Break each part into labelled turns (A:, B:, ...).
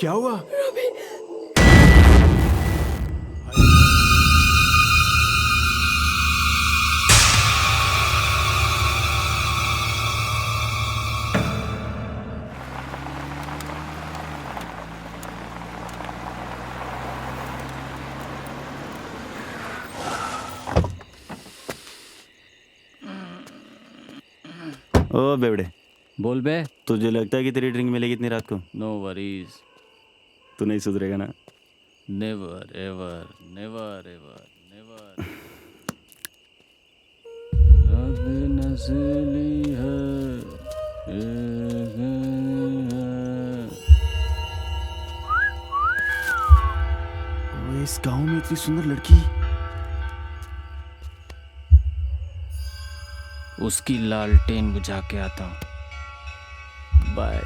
A: क्या हुआ?
B: ओ बेवड़े,
C: बोल बे।
B: तुझे लगता है कि तेरी ड्रिंक मिलेगी इतनी रात को?
C: नो वरीज,
B: तू नहीं सुधरेगा ना?
C: Never ever never ever never. रात नस्ली है,
B: ओए, इस गांव में इतनी सुंदर लड़की।
C: उसकी लालटेन बुझा के आता हूँ। बाय।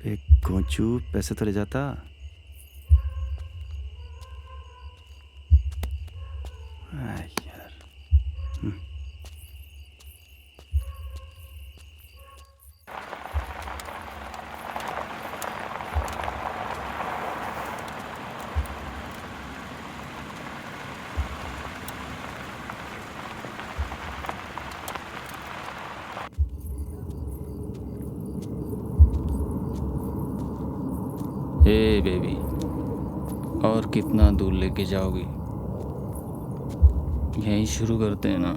B: एक कोचू पैसे तो ले जाता। यार,
C: हे बेबी, और कितना दूर लेके जाओगी? यहीं शुरू करते हैं ना।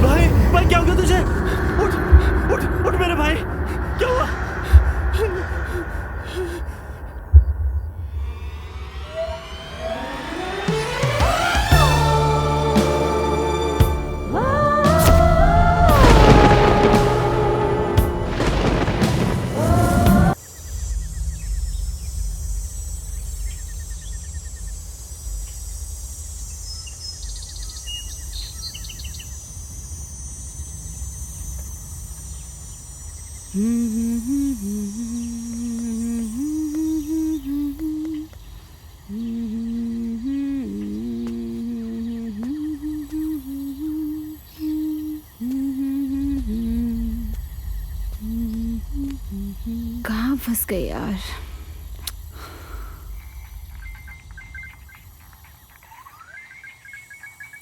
B: भाई भाई क्या हो गया तुझे? उठ उठ उठ मेरे भाई, क्या हुआ?
D: कहाँ फंस गए यार।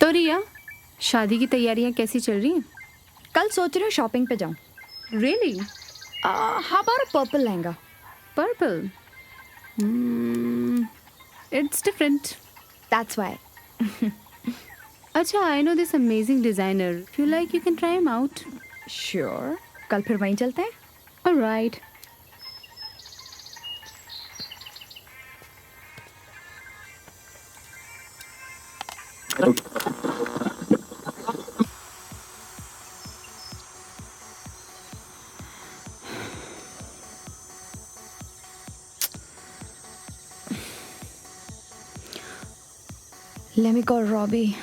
D: तो रिया, शादी की तैयारियां कैसी चल रही हैं?
E: कल सोच रही हूँ शॉपिंग पे जाऊँ।
D: Really?
E: How about purple lehenga?
D: Purple? It's different.
E: That's why.
D: अच्छा, I know this amazing designer. If you like you can try him out.
E: Sure, कल फिर वहीं चलते हैं।
D: Alright.
E: Let me call Robbie.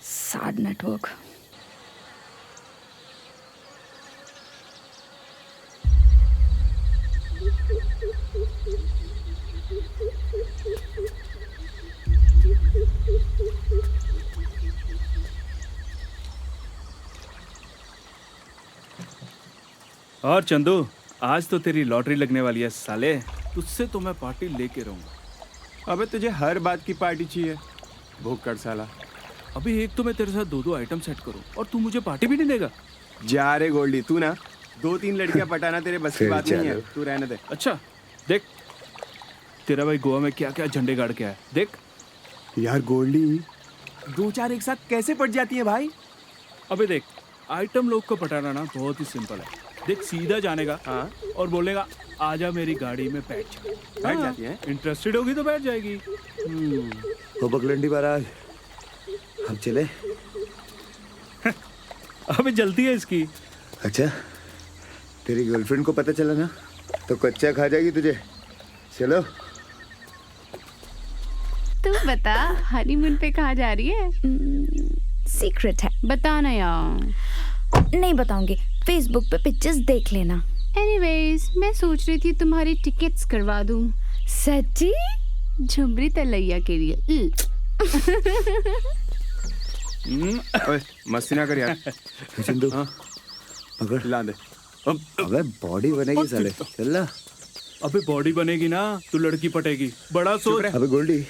E: Sad network.
A: और चंदू, आज तो तेरी लॉटरी लगने वाली है साले। तुझसे तो मैं पार्टी लेके रहूंगा।
F: अबे तुझे हर बात की पार्टी चाहिए, भूख कर साला।
A: अभी एक तो मैं तेरे साथ दो आइटम सेट करूं और तू मुझे पार्टी भी नहीं देगा।
F: जा रे गोल्डी, तू ना 2-3 लड़कियां पटाना तेरे बस की बात नहीं है, तू रहने दे।
A: अच्छा देख, तेरा भाई गोवा में क्या क्या झंडे गाड़ के आया। देख
F: यार गोल्डी, 2-4 एक साथ कैसे पट जाती है भाई?
A: अबे देख, आइटम लोग को पटाना ना बहुत ही सिंपल है। देख, सीधा जानेगा
F: हाँ
A: और बोलेगा आजा मेरी गाड़ी में बैठ जा।
F: बैठ जाती है?
A: इंटरेस्टेड होगी तो बैठ जाएगी।
G: हो बकलंडी महाराज, हम चले।
A: अबे जल्दी है इसकी।
G: अच्छा, तेरी गर्लफ्रेंड को पता चला ना तो कच्चा खा जाएगी तुझे। चलो।
D: तू बता हनीमून पे कहाँ जा रही है?
E: सीक्रेट है,
D: बता ना यार।
E: नहीं बताऊंगी। फेसबुक पे पिक्चर्स देख लेना।
D: एनीवेज, मैं सोच रही थी तुम्हारी टिकट्स करवा दूं
E: सच्ची?
D: झुमरी तलैया के लिए।
F: ओए मस्ती ना कर यार।
G: चंदू, पकड़।
F: ला दे।
G: अबे बॉडी बनेगी साले, चल ना।
A: अबे बॉडी बनेगी ना तो लड़की पटेगी, बड़ा सोच।
G: अबे गोल्डी,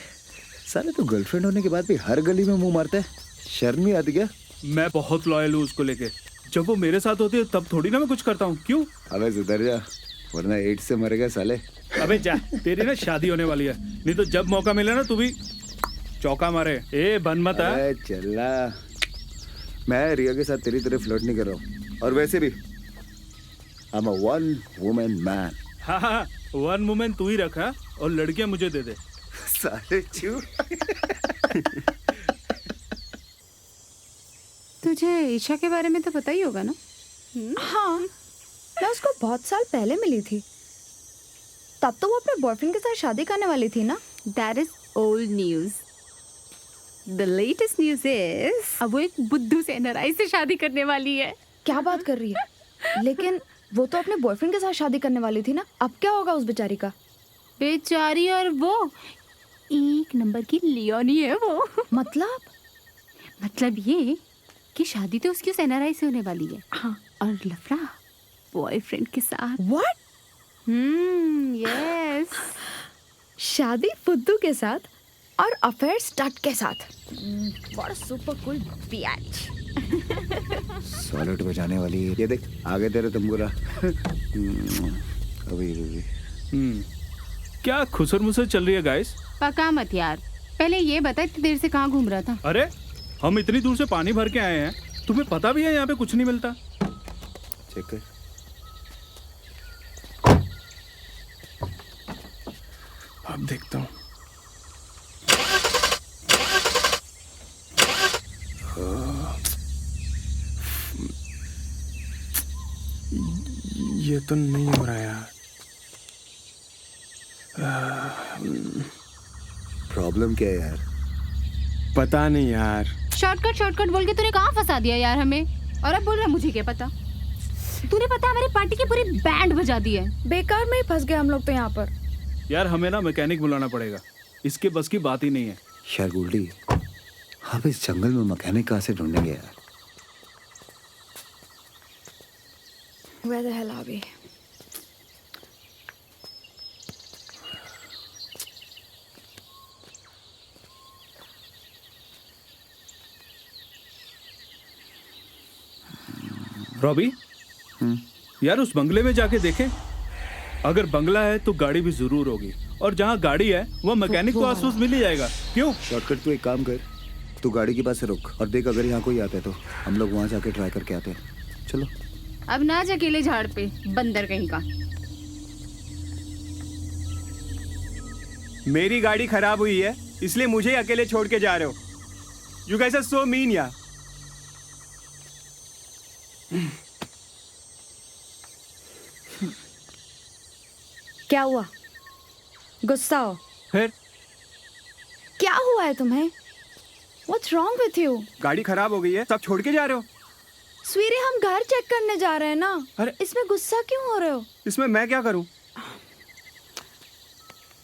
G: साले तो गर्लफ्रेंड होने के बाद भी हर गली में मुंह मारता है, शर्म नहीं आती क्या?
A: मैं बहुत लॉयल हूँ उसको लेके। जब वो मेरे साथ होती है तब थोड़ी ना मैं कुछ करता हूँ। क्यों?
G: अबे सुधर जा, वरना एड्स से मरेगा साले।
A: अबे जा, तेरी ना शादी होने वाली है, नहीं तो जब मौका मिले ना तू भी चौका मारे। ए बन मत।
G: अबे चला, मैं रिया के साथ तेरी तरह फ्लर्ट नहीं कर रहा हूँ। और वैसे भी I am a one woman man.
A: हाँ हाँ, वन वुमेन तू ही रखा और लड़कियां मुझे दे दे।
G: साले चू।
D: तुझे ईशा के बारे में तो पता ही होगा ना?
E: हाँ, मैं उसको बहुत साल पहले मिली थी। तब तो वो अपने बॉयफ्रेंड के साथ शादी करने वाली थी ना।
D: That is old news. The latest news is अब वो एक बुद्धू से NRI से शादी करने वाली है।
E: क्या बात कर रही है? लेकिन वो तो अपने बॉयफ्रेंड के साथ शादी करने वाली थी ना। अब क्या होगा उस बेचारी का?
D: बेचारी, और वो एक नंबर की लियोनी है वो। मतलब ये कि शादी तो उसकी उस NRI से होने वाली है।
E: हाँ।
D: और लफड़ा बॉयफ्रेंड के साथ।
E: What?
D: यस।
E: शादी फुद्दू के साथ और अफेयर स्टड के साथ। What a super cool bitch.
G: Solid बजाने वाली है। ये देख आगे तेरे तंबूरा। अभी
A: क्या खुसर मुसर चल रही है गाइस?
D: पका मत यार, पहले ये बता इतनी देर से कहाँ घूम रहा था?
A: अरे हम इतनी दूर से पानी भर के आए हैं, तुम्हें पता भी है यहाँ पे कुछ नहीं मिलता।
G: चेक कर।
F: अब देखता हूँ। ये तो नहीं हो रहा यार।
G: प्रॉब्लम क्या है यार?
F: पता नहीं यार।
D: शॉर्टकट बोल के तूने कहाँ फंसा दिया यार हमें? और अब बोल रहा मुझे क्या पता? तूने पता हमारी पार्टी की पूरी बैंड बजा दी है।
E: बेकार में ही फंस गए हम लोग तो यहाँ पर।
A: यार हमें ना मैकेनिक बुलाना पड़ेगा, इसके बस की बात ही नहीं है।
G: यार गोल्डी, आप इस जंगल में मैकेनिक कहाँ से ढूंढेंगे यार?
E: Where the hell are we?
A: Robbie, यार उस बंगले में जाके देखें। अगर बंगला है तो गाड़ी भी जरूर होगी, और जहाँ गाड़ी है वह मैकेनिक को आसपास मिल ही जाएगा। क्यों?
G: शॉर्टकट तू एक काम कर, तू गाड़ी के पास से रुक और देख, अगर यहाँ कोई आता है तो हम लोग वहाँ जाके ट्राई करके आते हैं। चलो।
D: अब ना जा अकेले झाड़ पे, बंदर कहीं का।
F: मेरी गाड़ी खराब हुई है इसलिए मुझे ही अकेले छोड़ के जा रहे हो। You guys are so mean यार।
E: क्या हुआ? गुस्सा हो?
A: फिर
E: क्या हुआ है तुम्हें? What's wrong with you?
F: गाड़ी खराब हो गई है, सब छोड़ के जा रहे हो।
E: स्वीरे, हम घर चेक करने जा रहे हैं ना।
F: अरे
E: इसमें गुस्सा क्यों हो रहे हो?
F: इसमें मैं क्या करूं?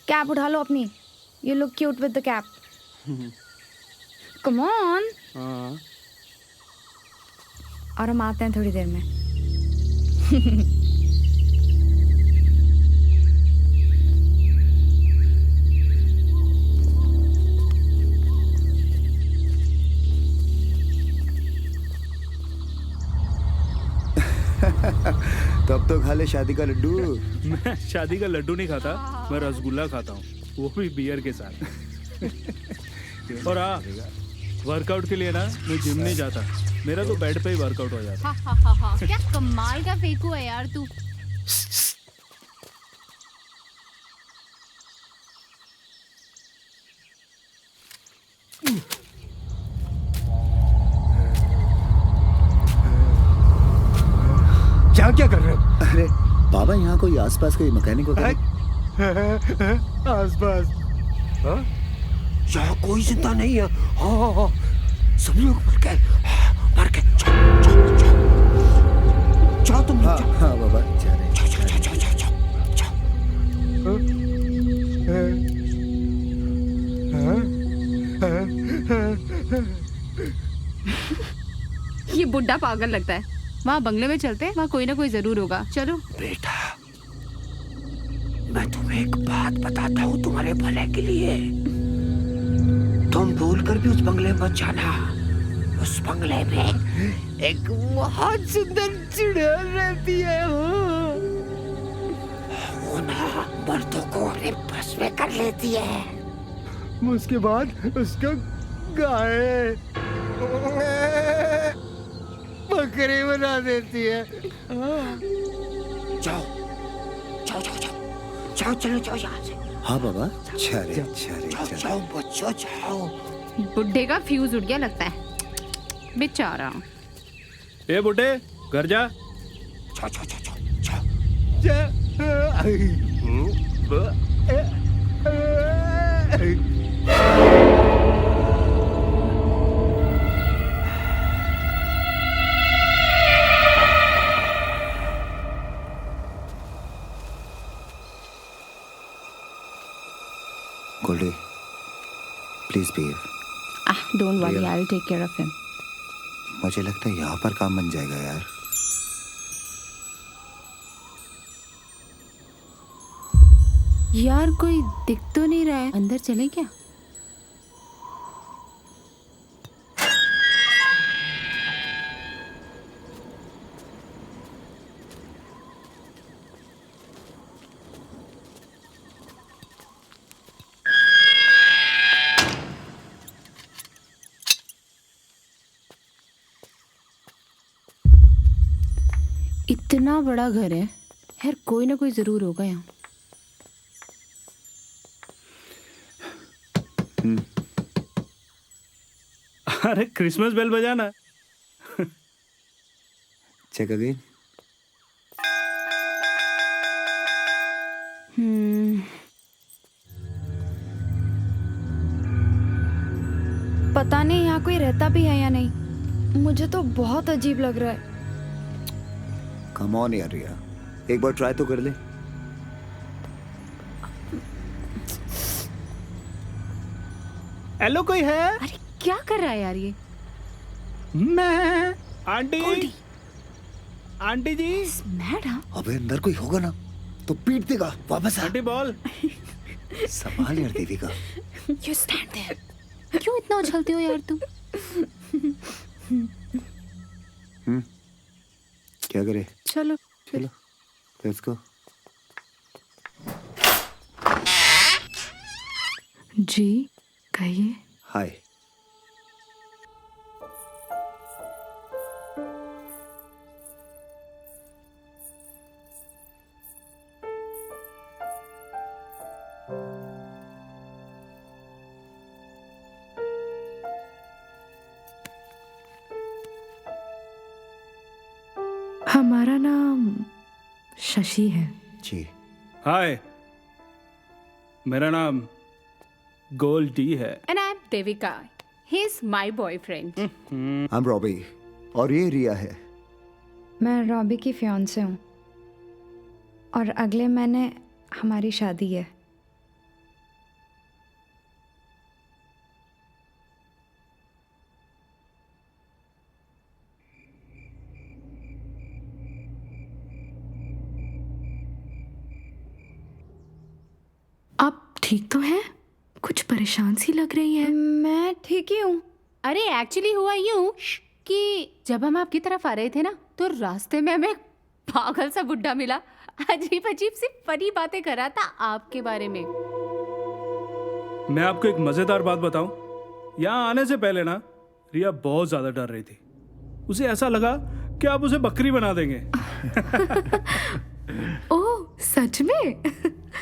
E: कैप उठा लो अपनी। You look cute with the cap. Come on.
F: हाँ।
E: और हम आते हैं थोड़ी देर में।
G: तब तो खा ले शादी का लड्डू।
A: मैं शादी का लड्डू नहीं खाता, मैं रसगुल्ला खाता हूँ, वो भी बियर के साथ। और हाँ, वर्कआउट के लिए ना मैं जिम नहीं जाता, मेरा तो बेड पे ही वर्कआउट हो जाता।
D: क्या कमाल का फेंकू है यार तू।
F: यहाँ क्या कर रहे हो?
G: अरे बाबा, यहाँ कोई आसपास कोई मैकेनिक वगैरह?
F: आसपास यहाँ कोई जिंदा नहीं है। हाँ, सब लोग मर गए। जाओ तुम लोग, जाओ।
G: हाँ बाबा, जा रहे हैं।
F: जाओ।
D: ये बुड्ढा पागल लगता है। वहाँ बंगले में चलते हैं, वहाँ कोई ना कोई जरूर होगा। चलो।
F: बेटा, मैं तुम्हें एक बात बताता हूँ तुम्हारे भले के लिए। तुम भूल कर भी उस बंगले में मत जाना। उस बंगले में एक बहुत सुंदर चुड़ैल रहती है। वो ना मर्दों को अपने बस में कर लेती है। उसके बाद उसको गाय बकरी बना देती है। जाओ जाओ जाओ जाओ जाओ, चलो जाओ यहाँ से।
G: हाँ बाबा, जा रहे हैं, जा रहे हैं,
F: जाओ
G: जा रहे हैं।
F: जाओ बच्चों, जाओ।
D: बुड्ढे का फ्यूज उड़ गया लगता है, बेचारा।
A: ए बुड्ढे, घर जा।
F: जाओ जाओ जाओ जाओ
G: Goldie, please behave.
E: Don't worry, I will take care of him.
G: मुझे लगता है यहाँ पर काम बन जाएगा यार।
D: यार कोई दिख तो नहीं रहा है, अंदर चले क्या? इतना बड़ा घर है यार, कोई ना कोई जरूर होगा यहाँ।
A: अरे क्रिसमस बेल बजाना।
G: Check again.
E: पता नहीं यहाँ कोई रहता भी है या नहीं। मुझे तो बहुत अजीब लग रहा है।
G: कम ऑन यार रिया, एक बार ट्राई तो कर ले।
A: हेलो, कोई है?
D: अरे क्या कर रहा है यार ये?
A: मैं आंटी, आंटी जी।
D: मैडम,
G: अबे अंदर कोई होगा ना तो पीट देगा। वापस आ।
A: Aunty ball.
G: संभाल यार देविका।
D: You stand there. क्यों इतना उछलते हो यार तुम?
G: क्या करे?
D: चलो
G: चलो, लेट्स गो।
D: जी कहिए।
G: हाय।
D: हमारा नाम शशि है।
G: जी।
A: हाय, मेरा नाम गोल्डी है।
D: And I am Devika. He is my boyfriend.
G: I am Robbie और ये रिया है।
E: मैं रॉबी की फियांसे हूँ और अगले महीने हमारी शादी है।
D: आप ठीक तो हैं? कुछ परेशान सी लग रही है।
E: मैं ठीक ही हूँ।
D: अरे एक्चुअली हुआ यूं कि जब हम आपकी तरफ आ रहे थे ना, तो रास्ते में हमें एक पागल सा बुड्ढा मिला। अजीब अजीब सी फनी बातें कर रहा था आपके बारे में।
A: मैं आपको एक मजेदार बात बताऊं। यहाँ आने से पहले ना रिया बहुत ज्यादा डर रही थी। उसे ऐसा लगा कि आप उसे बकरी बना देंगे।
D: ओह सच में?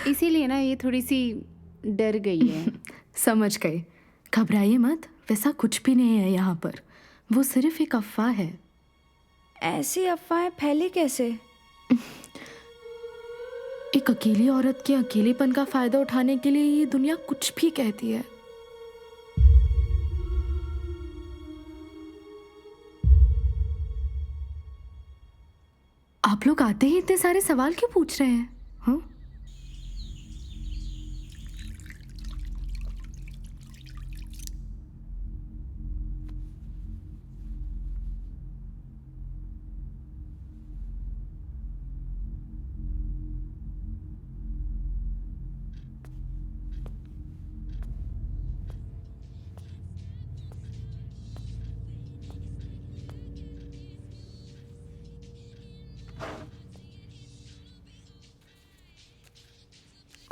D: इसीलिए ना ये थोड़ी सी डर गई है।
H: समझ गए। घबराइए मत, वैसा कुछ भी नहीं है यहाँ पर। वो सिर्फ एक अफवाह है।
E: ऐसी अफवाहें फैली कैसे?
H: एक अकेली औरत के अकेलेपन का फायदा उठाने के लिए ये दुनिया कुछ भी कहती है। आप लोग आते ही इतने सारे सवाल क्यों पूछ रहे हैं? हाँ?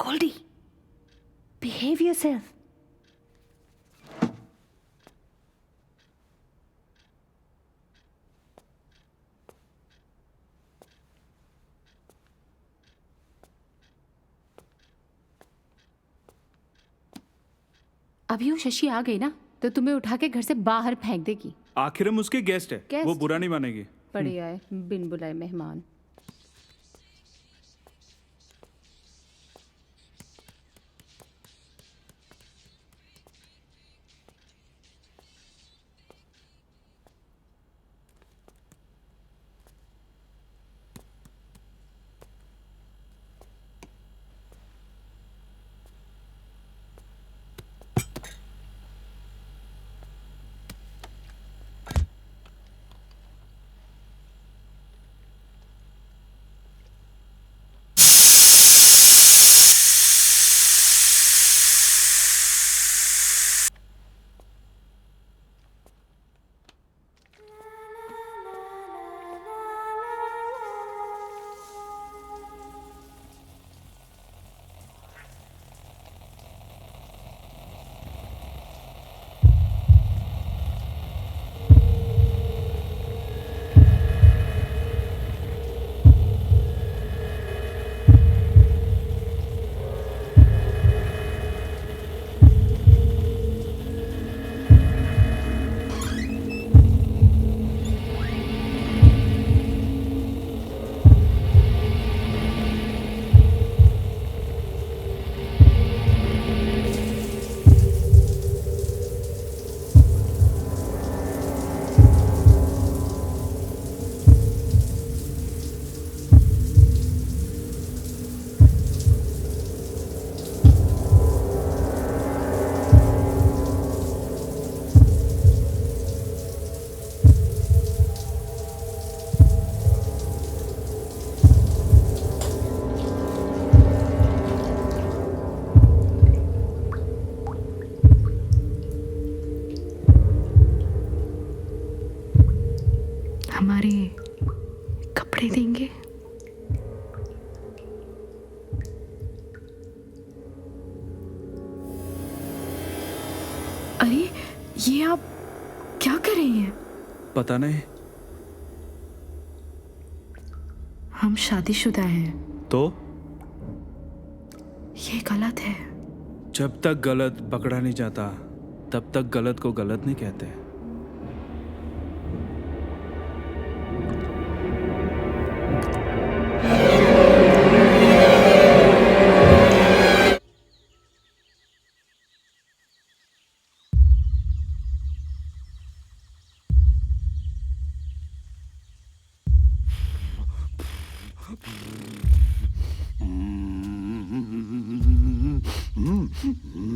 E: Goldie, behave yourself.
D: अभी वो शशि आ गई ना तो तुम्हें उठा के घर से बाहर फेंक देगी।
A: आखिर हम उसके गेस्ट है,
D: गेस्ट?
A: वो बुरा नहीं मानेगी।
D: बढ़िया है, बिन बुलाए मेहमान।
H: हमारे कपड़े देंगे? अरे ये आप क्या कर रही हैं?
A: पता नहीं।
H: हम शादीशुदा हैं।
A: तो
H: ये गलत है।
A: जब तक गलत पकड़ा नहीं जाता तब तक गलत को गलत नहीं कहते।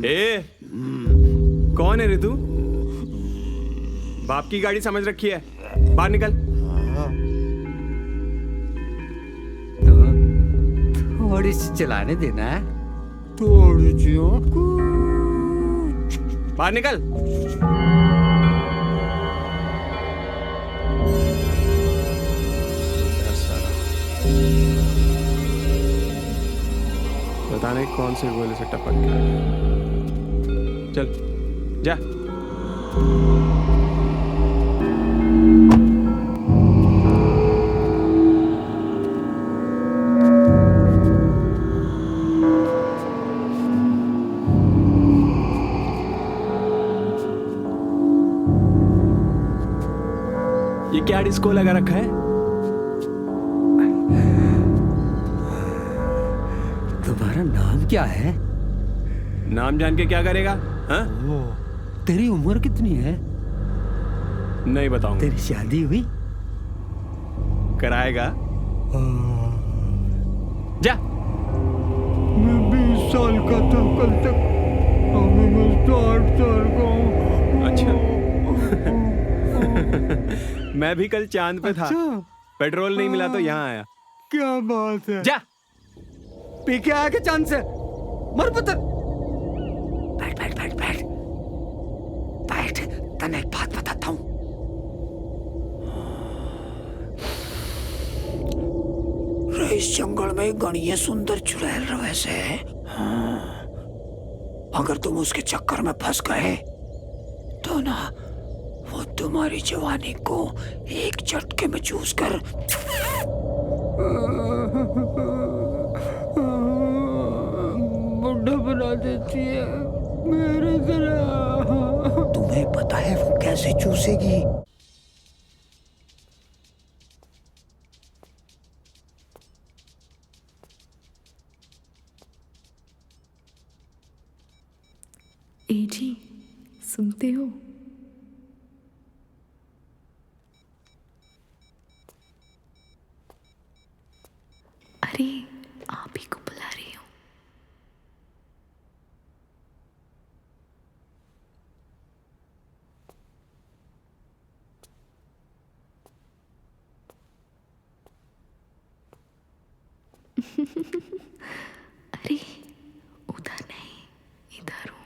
B: ए, कौन है रे तू? बाप की गाड़ी समझ रखी है, बाहर निकल।
F: थोड़ी सी चलाने देना है, थोड़ी सी
B: बाहर निकल। पता नहीं कौन से गोले से टपक गया। चल जा।
I: ये क्या डिस्को लगा रखा है?
F: तुम्हारा नाम क्या है?
I: नाम जान के क्या करेगा? हाँ?
F: तेरी उम्र कितनी है?
I: नहीं बताऊंगा।
F: तेरी शादी हुई?
I: कराएगा? जा।
F: मैं 20 साल का था कल तक, अभी मैं 60 साल का हूँ।
I: अच्छा। मैं भी कल चांद पे था।
F: अच्छा?
I: पेट्रोल नहीं मिला तो यहाँ आया।
F: क्या बात है?
I: जा।
F: पी के आया के चांद से? मर पुत्र। बैठ बैठ बैठ बैठ बैठ, तने एक बात बताता हूँ। इस जंगल में गणिये सुंदर चुड़ैल रहे से, अगर तुम उसके चक्कर में फंस गए तो ना वो तुम्हारी जवानी को एक झटके में चूस कर बुढ़ा बना देती है मेरे तरह। तुम्हें पता है वो कैसे चूसेगी?
H: ए जी, सुनते हो? अरे आप ही को बुला रही हूँ। अरे उधर नहीं, इधर हूँ।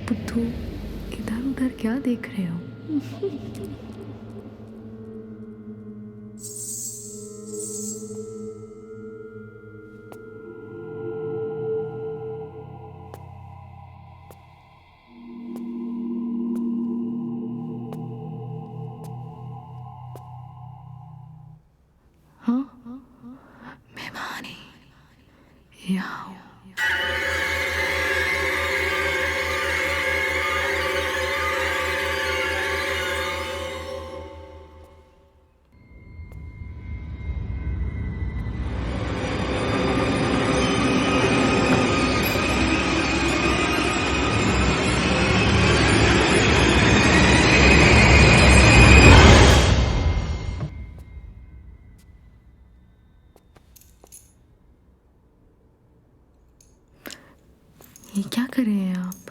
H: बुद्धू, इधर उधर क्या देख रहे हो? हाँ, मैं वहाँ नहीं, यहाँ हूँ। ये क्या कर रहे हैं आप?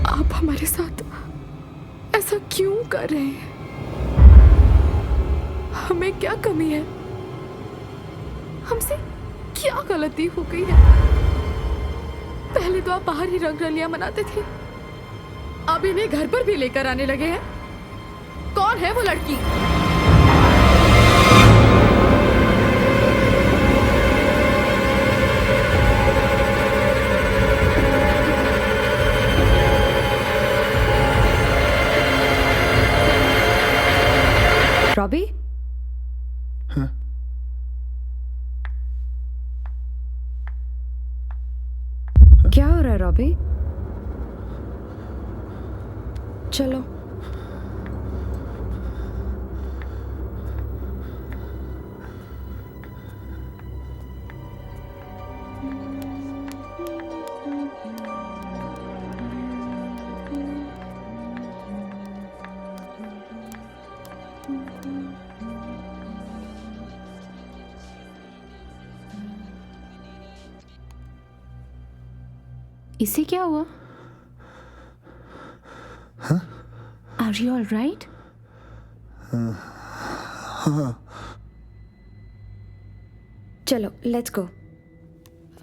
H: आप हमारे साथ ऐसा क्यों कर रहे हैं? हमें क्या कमी है? हमसे क्या गलती हो गई है? पहले तो आप बाहर ही रंग रलियां मनाते थे, अब इन्हें घर पर भी लेकर आने लगे हैं। कौन है वो लड़की?
E: रॉबी?
G: हाँ?
E: क्या हो रहा है रॉबी? चलो।
D: इसे क्या हुआ?
G: हाँ?
D: Are you all right?
G: हाँ।
E: चलो लेट्स गो।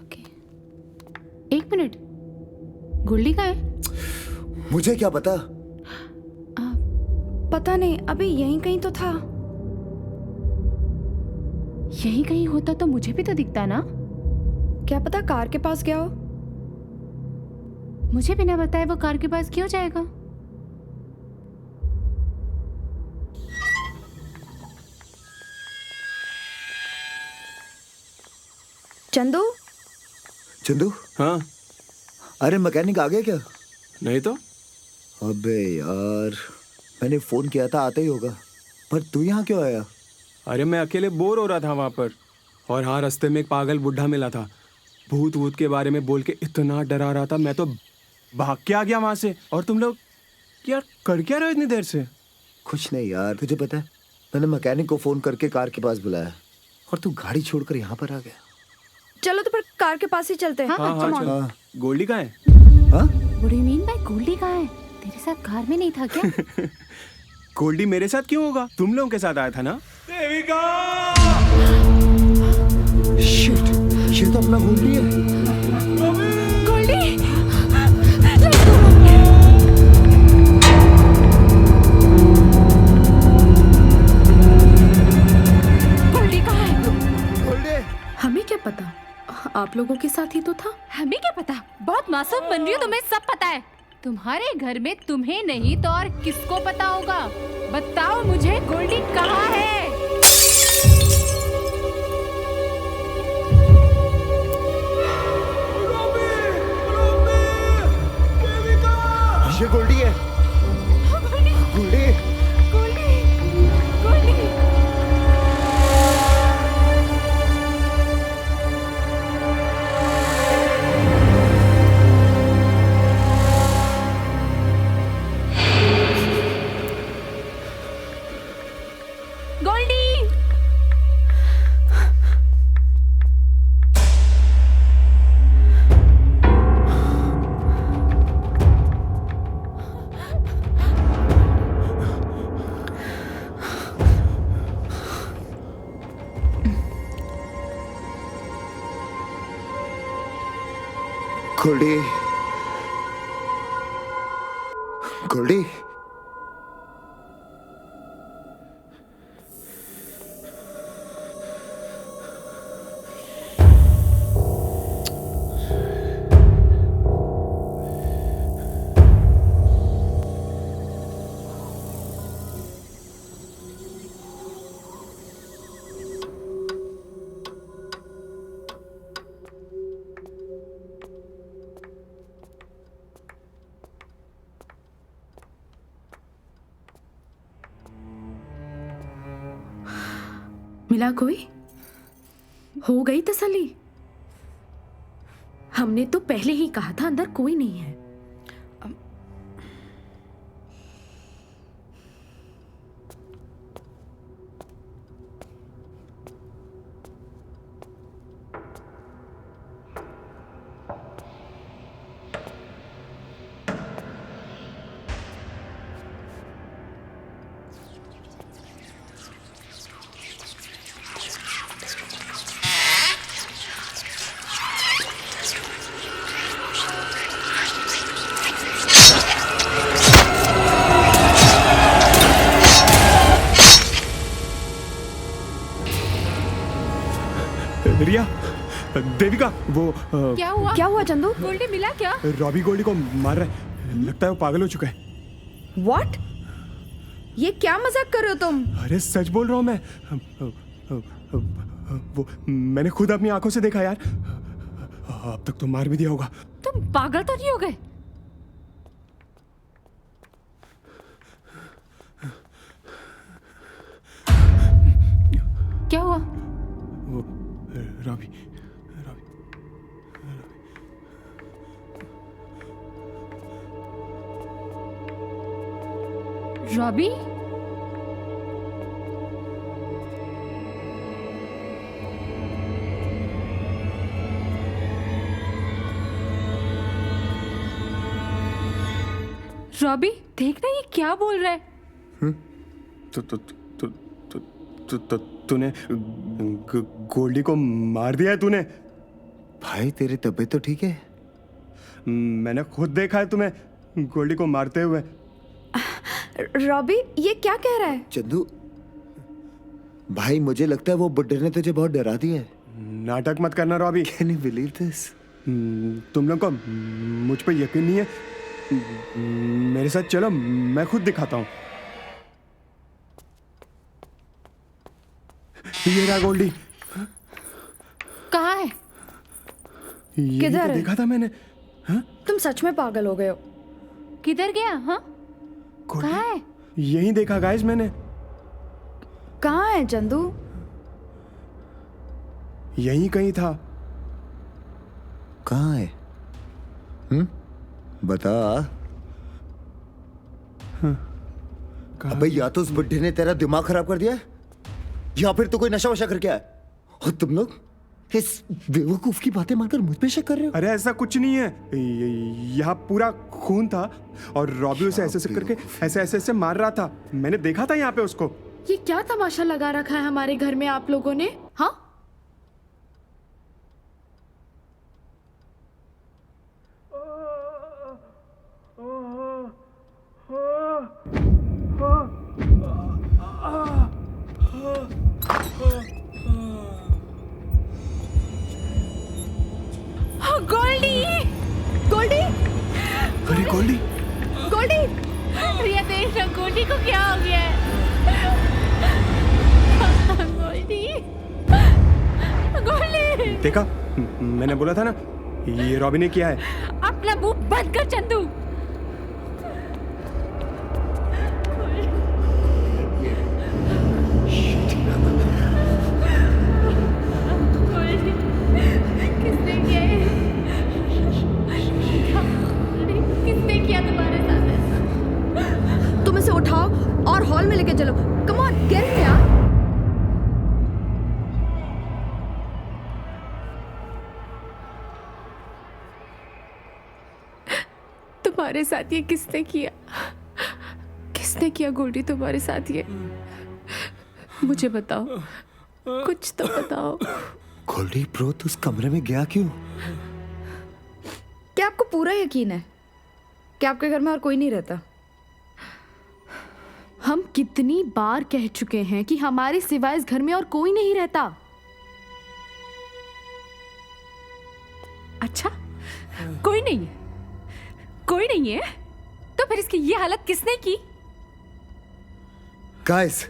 D: ओके, एक मिनट। गोल्डी कहाँ है?
G: मुझे क्या पता?
E: पता नहीं, अभी यहीं कहीं तो था।
D: यहीं कहीं होता तो मुझे भी तो दिखता ना।
E: क्या पता कार के पास गया हो।
D: मुझे बिना बताए वो कार के पास क्यों जाएगा?
E: चंदू,
G: चंदू,
I: हाँ
G: अरे मैकेनिक आ गया क्या?
I: नहीं तो।
G: अबे यार, मैंने फोन किया था आते ही होगा, पर तू यहाँ क्यों आया?
I: अरे मैं अकेले बोर हो रहा था वहां पर, और हाँ रास्ते में एक पागल बुढ़ा मिला था। भूत वूत के बारे में बोल के इतना डरा रहा था, मैं तो भाग के आ गया वहां से। और तुम लोग यार कर क्या रहे हो इतनी देर से?
G: कुछ नहीं यार, तुझे पता है मैंने मैकेनिक को फोन करके कार के पास बुलाया और तू गाड़ी छोड़कर यहाँ पर आ गया।
E: चलो तो फिर कार के पास ही चलते हैं।
D: हाँ,
I: हाँ
E: come on।
I: चलो। गोल्डी कहाँ है?
G: हाँ?
D: What do you mean by Goldy कहाँ है? तेरे साथ कार में नहीं था क्या?
I: गोल्डी मेरे साथ क्यों होगा? तुम लोगों के साथ आया था ना? देविका!
G: शिट, ये तो अपना गोल्डी है।
D: गोल्डी! गोल्डी कहाँ है?
G: गोल्डी!
H: हमें क्या पता, आप लोगों के साथ ही तो था।
D: हमें क्या पता? बहुत मासूम बन रही हो, तुम्हें सब पता है। तुम्हारे घर में तुम्हें नहीं तो और किसको पता होगा? बताओ मुझे, गोल्डी कहाँ है?
G: ये गोल्डी है।
D: गोल्डी!
G: गोल्डी!
D: गोल्डी! गोल्डी! गोल्डी!
G: गोल्डी! गोल्डी!
H: मिला कोई? हो गई तसल्ली? हमने तो पहले ही कहा था अंदर कोई नहीं है।
I: रिया, देविका, वो
D: क्या हुआ?
E: क्या हुआ चंदू?
D: गोल्डी मिला क्या?
I: रॉबी गोल्डी को मार रहा है। लगता है वो पागल हो चुका है।
E: What? ये क्या मजाक कर रहे हो तुम?
I: अरे सच बोल रहा हूँ मैं। वो मैंने खुद अपनी आंखों से देखा यार। अब तक तो मार भी दिया होगा।
D: तुम पागल तो नहीं हो गए? क्या हुआ?
I: वो रॉबी,
D: रॉबी? रॉबी, देखना ये क्या बोल रहा है।
I: तूने गोल्डी को मार दिया है तूने?
G: भाई तेरी तबीयत तो ठीक है?
I: मैंने खुद देखा है तुम्हें गोल्डी को मारते हुए।
E: रॉबी ये क्या कह रहा है?
G: चंदू भाई, मुझे लगता है वो बुड्ढे ने तुझे बहुत डरा दिया है।
I: नाटक मत करना Robbie.
G: Can you believe this?
I: तुम लोग को मुझ पे यकीन नहीं है? मेरे साथ चलो, मैं खुद दिखाता हूँ। ये रहा गोल्डी।
D: कहाँ है?
I: यही
E: किधर
I: तो
E: है?
I: देखा था मैंने। हाँ?
E: तुम सच में पागल हो गए हो।
D: किधर गया? हाँ,
I: गोल्डी,
D: कहाँ है?
I: यही देखा गाइस मैंने।
E: कहाँ है चंदू?
I: यही कहीं था।
G: कहाँ है? बता। अबे या तो उस बुड्ढे ने तेरा दिमाग खराब कर दिया है, या फिर तो कोई नशा वशा करके आया है। और तुम लोग इस बेवकूफ की बातें मानकर मुझ पे शक कर रहे हो।
I: अरे ऐसा कुछ नहीं है, यहाँ पूरा खून था और रॉबी उसे ऐसे ऐसे करके ऐसे मार रहा था। मैंने देखा था यहाँ पे उसको।
H: ये क्या तमाशा लगा रखा है हमारे घर में आप लोगों ने? हाँ,
D: गोल्डी!
E: गोल्डी!
I: अरे गोल्डी,
E: गोल्डी!
D: रिया देख ना, गोल्डी को क्या हो गया है? गोल्डी! गोल्डी!
I: देखा? मैंने बोला था ना, ये रॉबी ने किया है।
D: अपना मुंह बंद कर चंदू। किसने किया ये? किसने किया तुम्हारे साथ ऐसा?
E: तुम इसे उठाओ और हॉल में लेके चलो। कम ऑन, गेट हिम यार।
H: तुम्हारे साथ ये किसने किया? किसने किया गोल्डी तुम्हारे साथ ये? मुझे बताओ, कुछ तो बताओ।
G: गोल्डी ब्रो, तू उस कमरे में गया क्यों?
E: क्या आपको पूरा यकीन है कि आपके घर में और कोई नहीं रहता?
H: हम कितनी बार कह चुके हैं कि हमारे सिवाय इस घर में और कोई नहीं रहता।
D: अच्छा, कोई नहीं है? कोई नहीं है तो फिर इसकी ये हालत किसने की?
G: गाइस,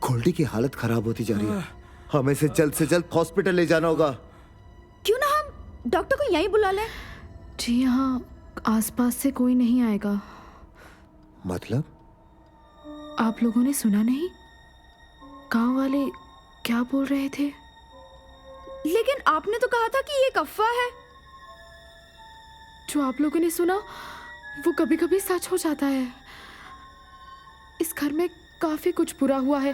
G: गोल्डी की हालत खराब होती जा रही है। हमें इसे जल्द से जल्द हॉस्पिटल ले जाना होगा।
E: क्यों ना हम डॉक्टर को यहीं बुला लें?
H: जी यहाँ आसपास से कोई नहीं आएगा।
G: मतलब?
H: आप लोगों ने सुना नहीं? गांव वाले क्या बोल रहे थे?
E: लेकिन आपने तो कहा था कि ये एक अफवाह है।
H: जो आप लोगों ने सुना वो कभी कभी सच हो जाता है। इस घर में काफी कुछ बुरा हुआ है।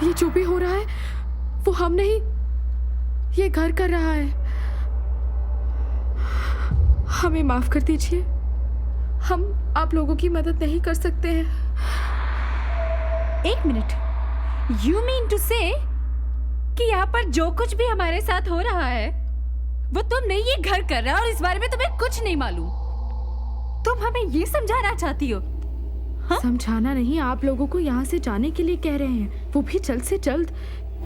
H: ये जो भी हो रहा है वो हम नहीं, ये घर कर रहा है। हमें माफ कर दीजिए, हम आप लोगों की मदद नहीं कर सकते हैं।
D: एक मिनट, यू मीन टू से कि यहाँ पर जो कुछ भी हमारे साथ हो रहा है वो तुम नहीं, ये घर कर रहा है और इस बारे में तुम्हें कुछ नहीं मालूम? तुम हमें ये समझाना चाहती हो? हाँ?
H: समझाना नहीं, आप लोगों को यहाँ से जाने के लिए कह रहे हैं, वो भी जल्द से जल्द,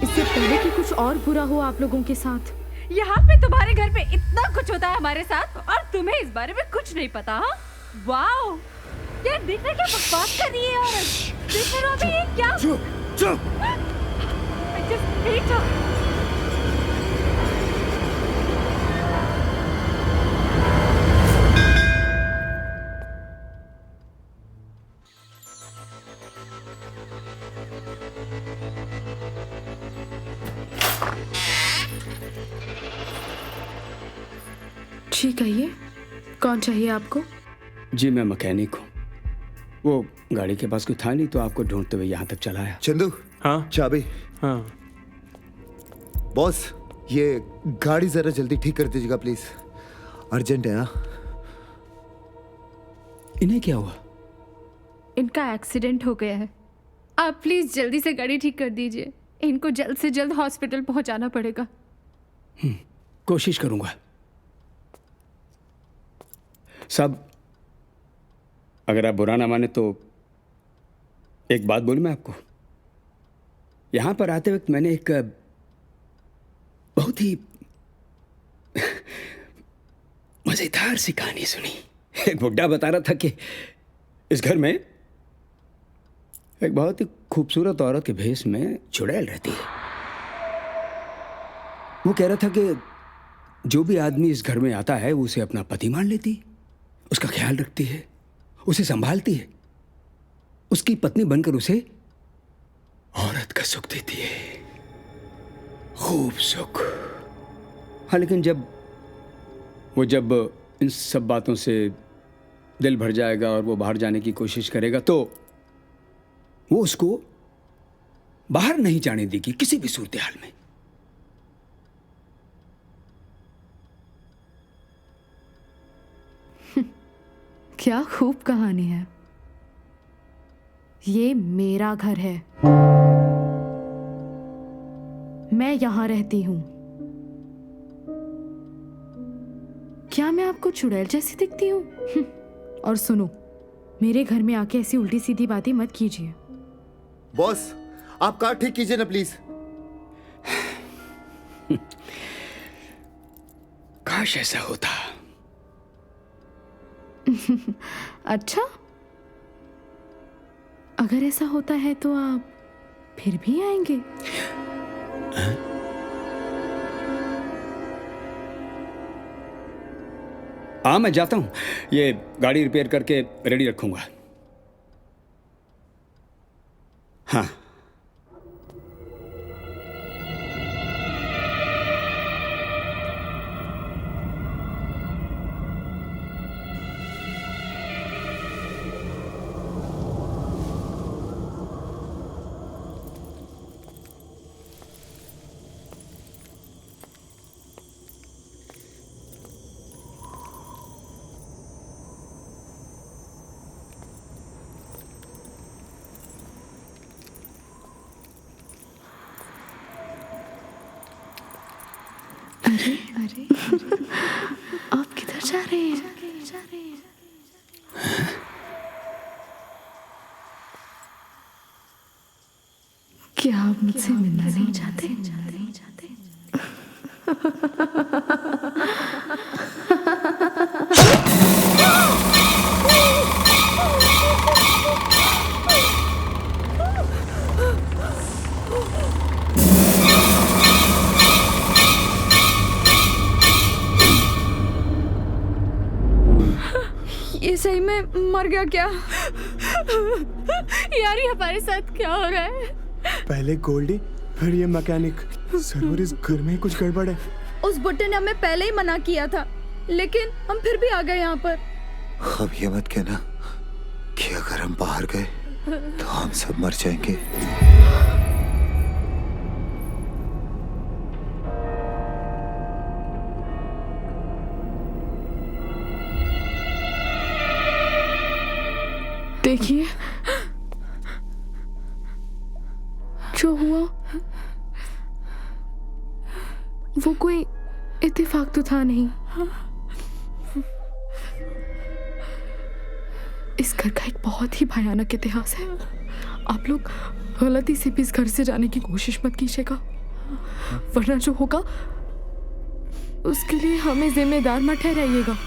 H: इससे पहले कि कुछ और बुरा हो आप लोगों के साथ।
D: यहाँ पे तुम्हारे घर पे इतना कुछ होता है हमारे साथ और तुम्हें इस बारे में कुछ नहीं पता? हाँ? वाओ, यार देख रहे क्या बकवास कर रही है औरत। देख रहे हो अभी ये क्या?
G: चुप।
D: I just hate her.
H: जी कहिए, कौन चाहिए आपको?
F: जी मैं मैकेनिक हूँ। वो गाड़ी के पास कोई था नहीं तो आपको ढूंढते हुए यहाँ तक चला आया।
G: चंदू,
I: हाँ
G: चाबी।
I: हाँ।
G: बॉस, ये गाड़ी जरा जल्दी ठीक कर दीजिएगा प्लीज, अर्जेंट है। हाँ,
F: इन्हें क्या हुआ?
D: इनका एक्सीडेंट हो गया है। आप प्लीज जल्दी से गाड़ी ठीक कर दीजिए। इनको जल्द से जल्द हॉस्पिटल पहुंचाना पड़ेगा।
F: कोशिश करूंगा। सब अगर आप बुरा ना माने तो एक बात बोलूं मैं आपको। यहां पर आते वक्त मैंने एक बहुत ही मजेदार सी कहानी सुनी। एक बुड्ढा बता रहा था कि इस घर में एक बहुत ही खूबसूरत औरत के भेष में चुड़ैल रहती है। वो कह रहा था कि जो भी आदमी इस घर में आता है वो उसे अपना पति मान लेती, उसका ख्याल रखती है, उसे संभालती है, उसकी पत्नी बनकर उसे औरत का सुख देती है, खूब सुख। हाँ, लेकिन जब इन सब बातों से दिल भर जाएगा और वो बाहर जाने की कोशिश करेगा तो वो उसको बाहर नहीं जाने देगी किसी भी सूरत हाल में।
H: क्या खूब कहानी है। ये मेरा घर है, मैं यहां रहती हूं। क्या मैं आपको चुड़ैल जैसी दिखती हूँ? और सुनो, मेरे घर में आके ऐसी उल्टी सीधी बातें मत कीजिए।
G: बॉस, आप कार ठीक कीजिए ना प्लीज।
F: काश ऐसा होता।
H: अच्छा, अगर ऐसा होता है तो आप फिर भी आएंगे?
F: हाँ, मैं जाता हूं। ये गाड़ी रिपेयर करके रेडी रखूंगा। हाँ।
H: अरे आप किधर जा रहे हैं? क्या आप मुझसे मिलना नहीं चाहते?
E: ये सही में मर गया क्या?
D: यार, ये हमारे साथ क्या हो रहा है?
I: पहले गोल्डी, फिर ये मैकेनिक। सरोवर, इस घर में कुछ गड़बड़ है।
E: उस बुड्ढे ने हमें पहले ही मना किया था, लेकिन हम फिर भी आ गए यहाँ पर।
G: अब ये मत कहना कि अगर हम बाहर गए तो हम सब मर जाएंगे।
H: देखिए, जो हुआ वो कोई इत्तेफाक तो था नहीं। इस घर का एक बहुत ही भयानक इतिहास है। आप लोग गलती से भी इस घर से जाने की कोशिश मत कीजिएगा, वरना जो होगा उसके लिए हमें जिम्मेदार मत ठहराइएगा।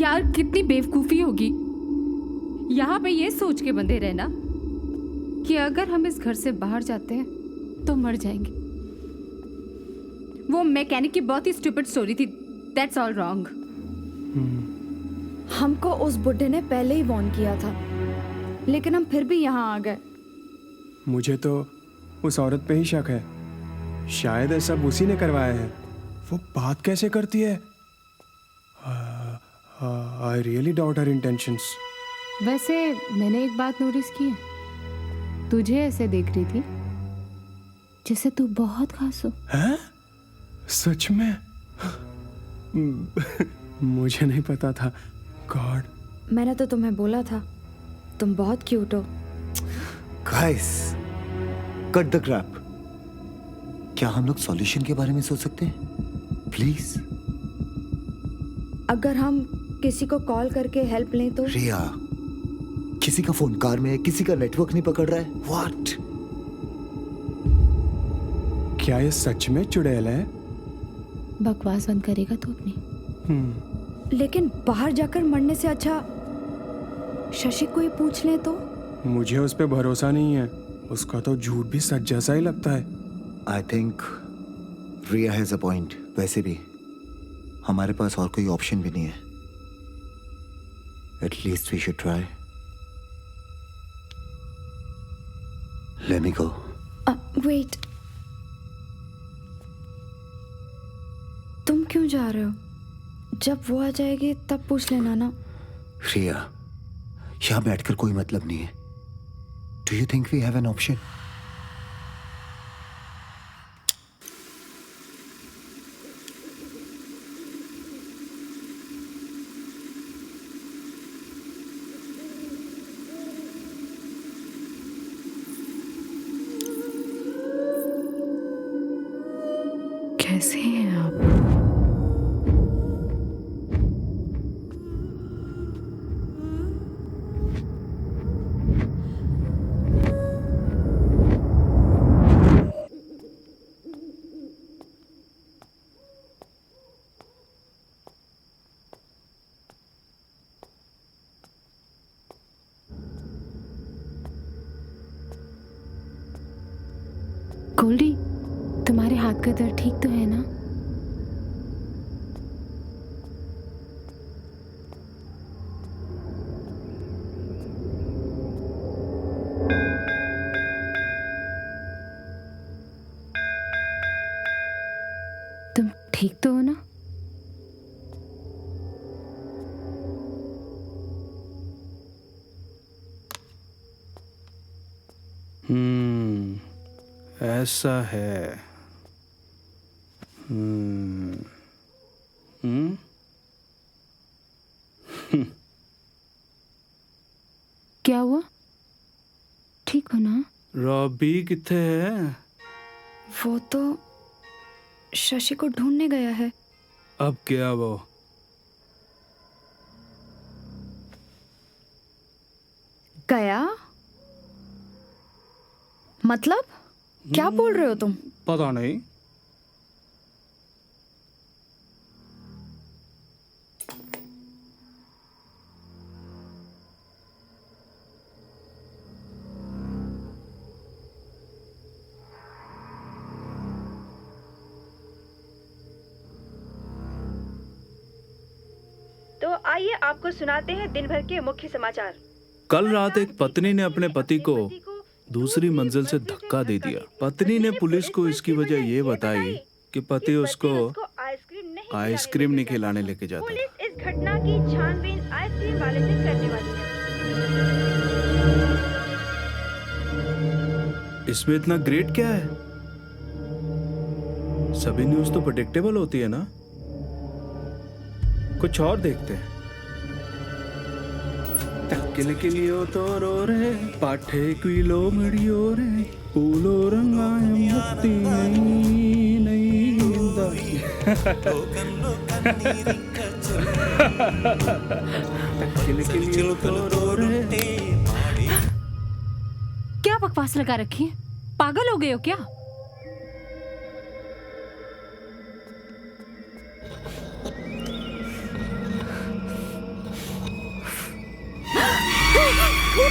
D: यार कितनी बेवकूफी होगी यहाँ पे ये सोच के बंधे रहना कि अगर हम इस घर से बाहर जाते हैं तो मर जाएंगे। वो मैकेनिक की बहुत ही स्टूपिड स्टोरी थी। That's all wrong.
E: हमको उस बुड्ढे ने पहले ही वॉर्न किया था, लेकिन हम फिर भी यहाँ आ गए।
I: मुझे तो उस औरत पे ही शक है। शायद ऐसा उसी ने करवाया है। वो बात कैसे करती है? I really doubt her intentions.
H: वैसे मैंने एक बात नोटिस की है, तुझे ऐसे देख रही थी जैसे तू बहुत खास हो।
I: हैं? सच में? मुझे नहीं पता था। गॉड,
E: मैंने तो तुम्हें बोला था तुम बहुत क्यूट हो।
G: Guys, cut the crap. क्या हम लोग सॉल्यूशन के बारे में सोच सकते हैं प्लीज?
E: अगर हम किसी को कॉल करके हेल्प लें तो?
G: रिया, किसी का फोन कार में है, किसी का नेटवर्क नहीं पकड़ रहा है। व्हाट?
I: क्या ये सच में चुड़ैल है?
H: बकवास बंद करेगा तू अपनी?
E: लेकिन बाहर जाकर मरने से अच्छा शशि को ही पूछ लें तो?
I: मुझे उस पे भरोसा नहीं है। उसका तो झूठ भी सच जैसा ही लगता है।
G: I think Riya has a point. वैसे भी हमारे पास और कोई ऑप्शन भी नहीं है। At least we should try. Let me go.
E: Wait, तुम क्यों जा रहे हो? जब वो आ जाएगी तब पूछ लेना ना।
G: रिया, यहाँ बैठकर कोई मतलब नहीं है। Do you think we have an option?
H: कैसे हैं आप? गोल्डी, तुम्हारे हाथ का दर्द ठीक तो है ना? तुम ठीक तो हो ना?
A: ऐसा है।
H: क्या हुआ? ठीक हो ना?
A: रॉबी किथे है?
E: वो तो शशि को ढूंढने गया है।
A: अब क्या वो?
E: गया? मतलब क्या बोल रहे हो तुम?
A: पता नहीं।
J: तो आइए आपको सुनाते हैं दिन भर के मुख्य समाचार।
A: कल रात एक पत्नी ने अपने पति को दूसरी मंजिल से धक्का दे दिया। पत्नी ने पुलिस को इसकी वजह ये बताई कि पति उसको आइसक्रीम नहीं खिलाने लेके जाता।
J: पुलिस इस घटना की छानबीन आइसक्रीम वाले से करने वाली है।
A: इसमें इतना ग्रेट क्या है? सभी न्यूज़ तो प्रेडिक्टेबल होती है ना। कुछ और देखते हैं। तक्किल किलियो तो रो रे पाठे क्विलो मड़ियो रे पूलो रंगाय मुक्ति नहीं नहीं तक्किल किलियो तो रो रे।
D: क्या बकवास लगा रखी है? पागल हो गए हो क्या?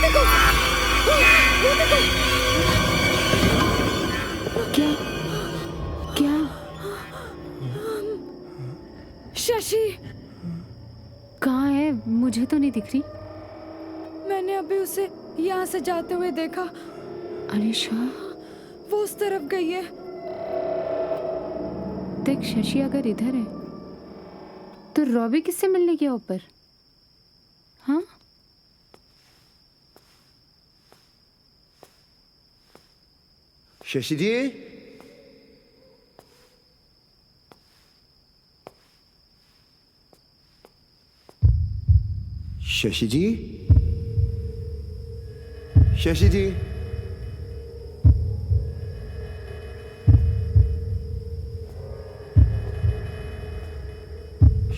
H: देखो, वो देखो।
D: क्या क्या
H: शशि,
D: कहाँ है? मुझे तो नहीं दिख रही।
H: मैंने अभी उसे यहाँ से जाते हुए देखा।
D: अलीशा,
H: वो उस तरफ गई है।
D: देख, शशि अगर इधर है तो रॉबी किससे मिलने गया ऊपर? हाँ,
G: शशि जी, शशि जी, शशि जी,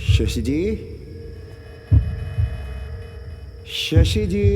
G: शशि जी, शशि जी,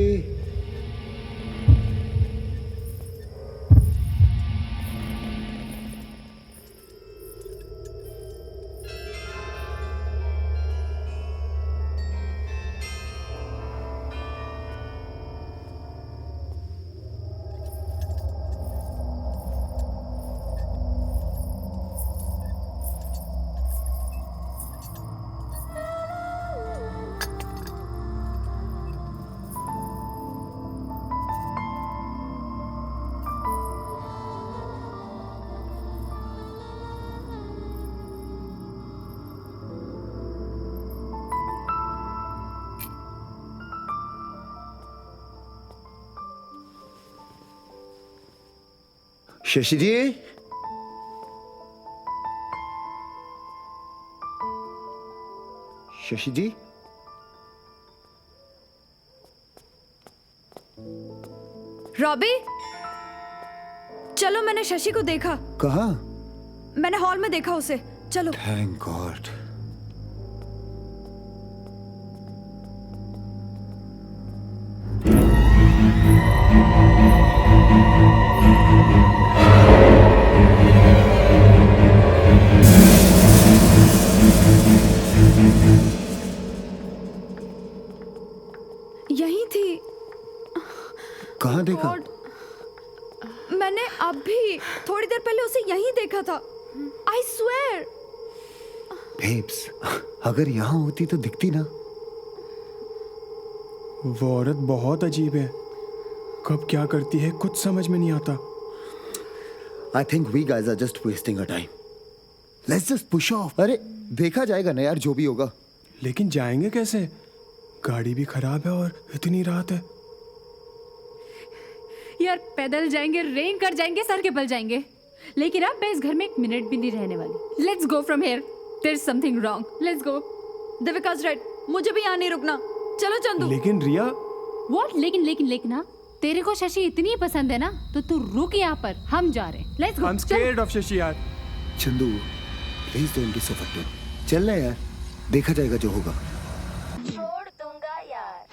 G: शशि जी, शशि जी,
E: रॉबी, चलो, मैंने शशि को देखा।
G: कहाँ?
E: मैंने हॉल में देखा उसे। चलो।
G: Thank God.
E: यही थी।
G: कहाँ देखा?
E: मैंने अभी थोड़ी देर पहले उसे यहीं देखा था। I swear.
G: बेब्स, अगर यहाँ होती तो दिखती ना।
I: वो औरत बहुत अजीब है, कब क्या करती है कुछ समझ में नहीं आता।
G: I think we guys are just wasting our time. Let's just push off. अरे देखा जाएगा ना यार, जो भी होगा।
I: लेकिन जाएंगे कैसे? गाड़ी भी खराब है और इतनी रात है।
D: यार, पैदल जाएंगे, रेन कर जाएंगे, सर के बल जाएंगे, लेकिन अब मैं इस घर में एक मिनट भी नहीं रहने वाली। Let's go from here. There is something wrong. Let's go.
E: Devika's right, मुझे भी यहाँ नहीं रुकना। चलो चंदू।
I: लेकिन रिया।
D: व्हाट? लेकिन ना, तेरे को शशि इतनी पसंद है ना, तो तू रुक यहाँ पर, हम जा रहे हैं। Let's go.
I: I'm scared of Shashi यार।
G: चंदू, प्लीज डोंट बी सो फक्टेड। चल ना यार, देखा जाएगा जो होगा।
J: छोड़ दूंगा यार।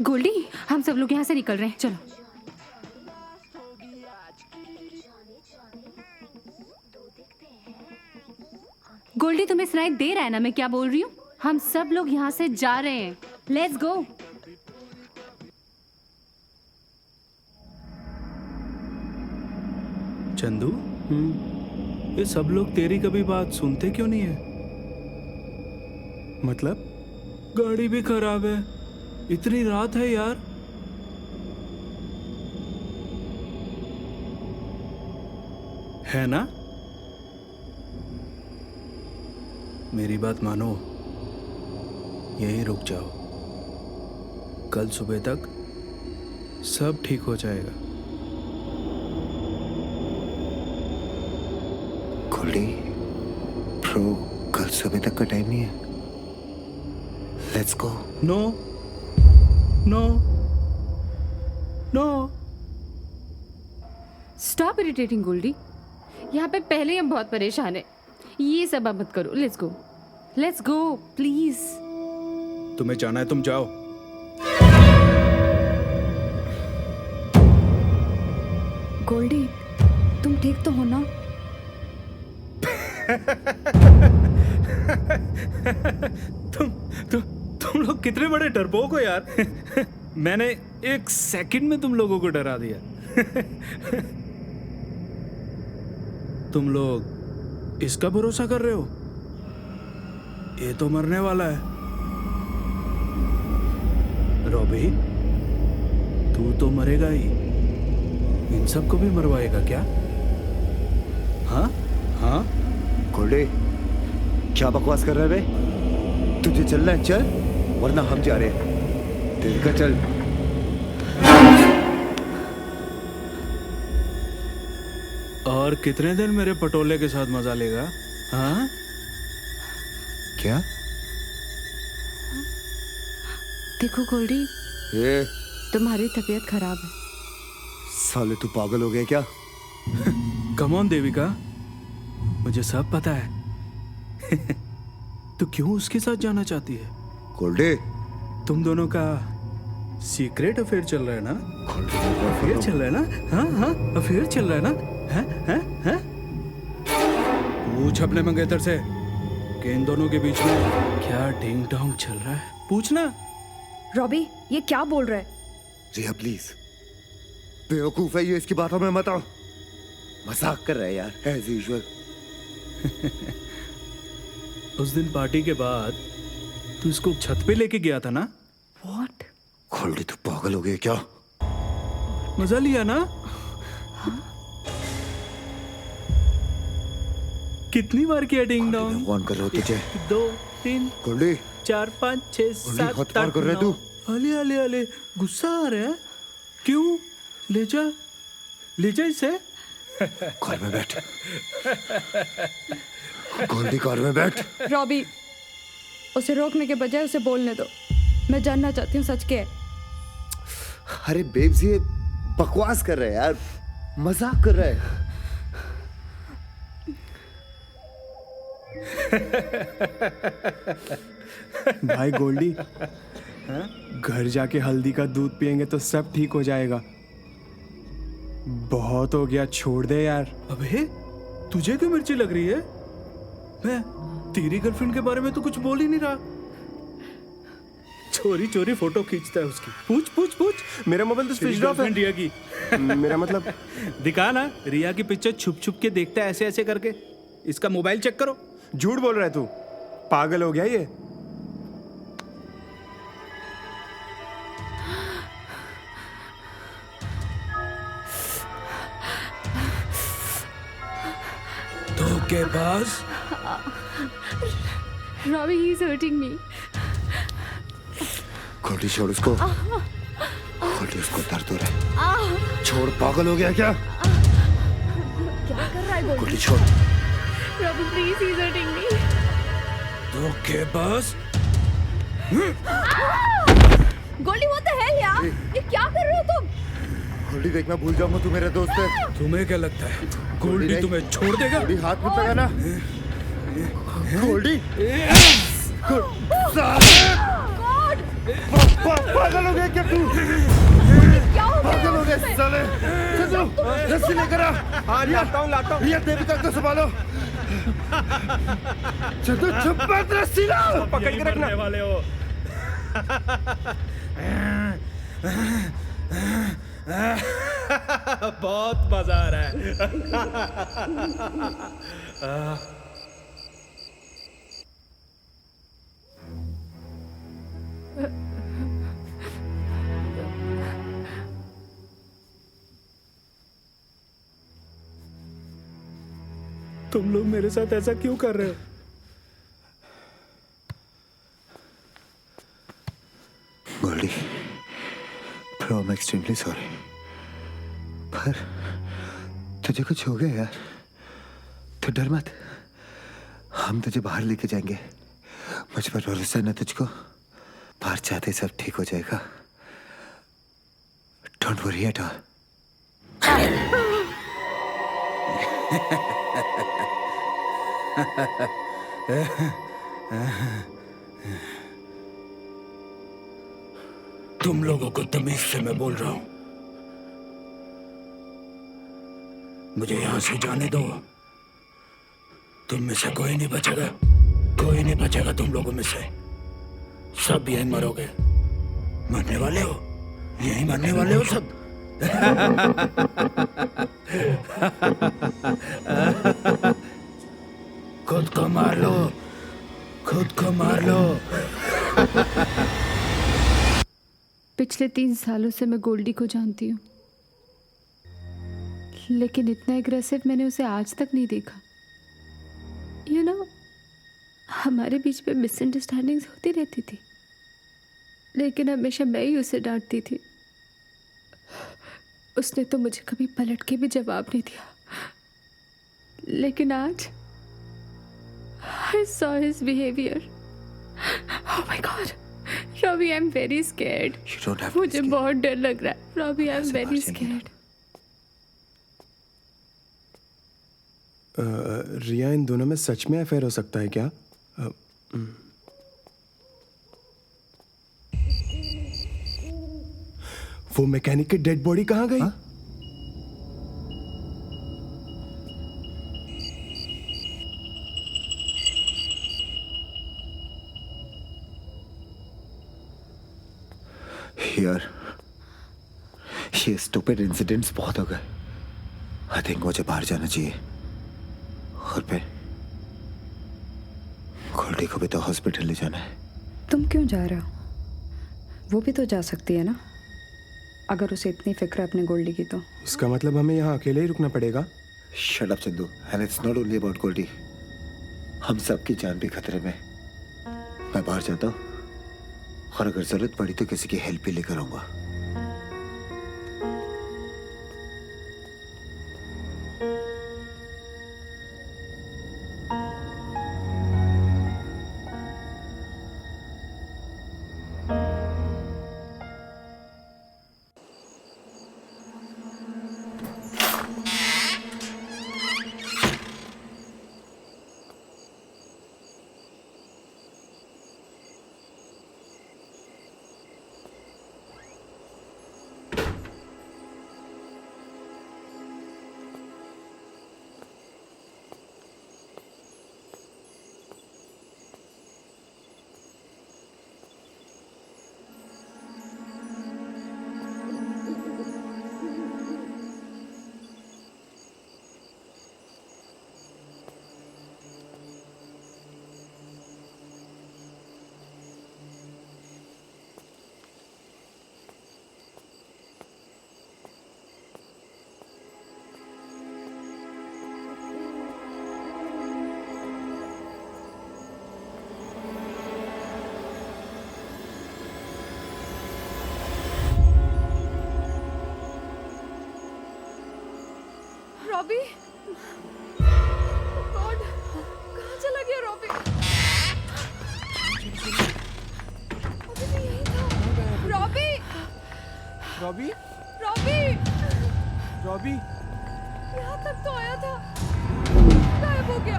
D: गोल्डी, हम सब लोग यहाँ से निकल रहे हैं, चलो। गोल्डी, तुम्हें सुनाई दे रहा है ना मैं क्या बोल रही हूँ? हम सब लोग यहाँ से जा रहे हैं। Let's go.
A: चंदू, ये सब लोग तेरी कभी बात सुनते क्यों नहीं है?
I: मतलब?
A: गाड़ी भी खराब है, इतनी रात है यार। है ना? मेरी बात मानो, यहीं रुक जाओ। कल सुबह तक सब ठीक हो जाएगा।
G: गोल्डी, प्रो, कल सुबह तक का टाइम नहीं है। Let's go.
A: No no no.
D: Stop irritating Goldie. यहाँ पे पहले ही हम बहुत परेशान हैं। ये सब अब मत करो। Let's go, let's go please.
A: तुम्हें जाना है तुम जाओ।
E: गोल्डी, तुम ठीक तो हो ना?
A: तुम लोग कितने बड़े डरपोक हो यार। मैंने एक सेकंड में तुम लोगों को डरा दिया। तुम लोग इसका भरोसा कर रहे हो? ये तो मरने वाला है। रॉबी, तू तो मरेगा ही, इन सबको भी मरवाएगा क्या? हाँ हाँ।
G: गोल्डी, क्या बकवास कर रहा है बे? तुझे चलना है चल, वरना हम जा रहे हैं। तेरे का चल।
A: और कितने दिन मेरे पटोले के साथ मजा लेगा? हाँ?
G: क्या?
E: देखो गोल्डी,
G: ये
E: तुम्हारी तबीयत खराब है।
G: साले तू पागल हो गया क्या?
A: कम ऑन देविका, मुझे सब पता है। तू क्यों उसके साथ जाना चाहती है?
G: गोल्डी,
A: तुम दोनों का सीक्रेट अफेयर चल रहा है ना? अफेयर चल रहा है ना? हाँ हाँ, अफेयर चल रहा है ना? हैं? पूछ अपने मंगेतर से कि इन दोनों के बीच में क्या डिंग डोंग चल रहा है। पूछना।
E: रॉबी, ये क्या बोल रहा है?
G: रिया प्लीज, बेवकूफ है ये, इसकी बातों में मत आओ। मजाक कर रहा है यार, एज यूजुअल।
A: उस दिन पार्टी के बाद तू इसको छत पे लेके गया था ना?
E: What?
G: गोल्डी, तू पागल हो गया क्या?
A: मजा लिया ना? कितनी बार किया डिंग डोंग?
G: कौन कर रहा हो तुझे?
A: 2 3
G: गोल्डी,
A: 4 5 6 7
G: हाथ पार कर रहा है तू।
A: अले अले अले, गुस्सा आ रहा है? क्यों? ले जा इसे।
G: कार में बैठ। गोल्डी, कार में बैठ।
E: रॉबी, उसे रोकने के बजाय उसे बोलने दो। मैं जानना चाहती हूँ सच क्या है।
G: अरे बेब्स, ये बकवास कर रहा है यार, मजाक कर रहा है।
I: भाई गोल्डी, घर जाके हल्दी का दूध पियेंगे तो सब ठीक हो जाएगा। बहुत हो गया, छोड़ दे यार।
A: अबे, तुझे क्यों मिर्ची लग रही है? मैं तेरी गर्लफ्रेंड के बारे में तो कुछ बोल ही नहीं रहा। चोरी चोरी फोटो खींचता है उसकी। पूछ।
I: मेरा मोबाइल तो स्विच ऑफ है।
A: रिया की।
I: मेरा मतलब
A: दिखा ना, रिया की पिक्चर छुप छुप के देखता है ऐसे ऐसे करके। इसका मोबाइल चेक करो।
I: झूठ बोल रहा है तू, पागल हो गया ये।
A: के पास
H: Robbie, he's hurting me.
G: Goldy, छोड़ उसको। गोल्डी, उसको दर्द हो रहा है। छोड़, पागल हो गया क्या?
E: क्या कर रहा है
G: गोल्डी, छोड़।
H: Robbie, please, he's hurting me.
A: तो के पास
E: गोल्डी, what the hell यार? ये क्या कर रहे हो तुम?
G: गोल्डी, देख, मैं भूल जाऊंगा तू मेरा दोस्त है।
A: तुम्हें क्या लगता है गोल्डी तुम्हें छोड़ देगा?
G: गोल्डी, हाथ मत लगाना। गोल्डी, पागल हो गया क्या तू? पागल हो गया साले। चलो, रस्सी लेकर आ।
I: हाँ, लाता हूँ।
G: रिया, देविका को संभालो। चलो, चुप मत, रस्सी लाओ।
I: पकड़ के रखना
A: वाले हो। बहुत मजा आ रहा है। तुम लोग मेरे साथ ऐसा क्यों कर रहे हो?
G: Goldie, bro, I'm extremely sorry। पर तुझे कुछ हो गया यार, तो डर मत, हम तुझे बाहर लेके जाएंगे। मुझ पर भरोसा है ना तुझको? बाहर जाते सब ठीक हो जाएगा। Don't worry at all.
F: तुम लोगों को तमीज से मैं बोल रहा हूं, मुझे यहां से जाने दो। तुम में से कोई नहीं बचेगा, कोई नहीं बचेगा तुम लोगों में से। सब यहीं मरोगे। मरने वाले हो, यहीं मरने वाले हो सब। खुद को मार लो, खुद को मार लो।
H: पिछले 3 सालों से मैं गोल्डी को जानती हूँ, लेकिन इतना एग्रेसिव मैंने उसे आज तक नहीं देखा। यू नो, हमारे बीच में मिसअंडरस्टैंडिंग्स होती रहती थी, लेकिन हमेशा मैं ही उसे डांटती थी। उसने तो मुझे कभी पलट के भी जवाब नहीं दिया, लेकिन आज I saw his behavior. Oh my God, Robbie, I'm very scared.
G: You don't have to be
H: मुझे
G: scared.
H: बहुत डर लग रहा है। Robbie, I'm
G: ऐसे
H: very
G: बात नहीं है।
H: scared.
I: रिया, इन दोनों में सच में अफेयर हो सकता है क्या? वो मैकेनिक की डेड बॉडी कहाँ गई?
G: यार, ये स्टूपिड इंसिडेंट्स बहुत हो गए। आई थिंक मुझे बाहर जाना चाहिए। और फिर गोल्डी को भी तो हॉस्पिटल ले जाना है।
E: तुम क्यों जा रहे हो? वो भी तो जा सकती है ना, अगर उसे इतनी फिक्र है अपने गोल्डी की तो।
I: इसका मतलब हमें यहाँ अकेले ही रुकना पड़ेगा?
G: Shut up Chandu, and it's not only about Goldie. हम सबकी जान भी खतरे में। मैं बाहर जाता हूँ, और अगर जरूरत पड़ी तो किसी की हेल्प भी लेकर आऊंगा।
H: रॉबी, गॉड, कहाँ चला गया रॉबी? अभी भी यही था। रॉबी,
I: रॉबी,
H: रॉबी,
I: रॉबी,
H: यहाँ तक तो आया था, गायब हो गया।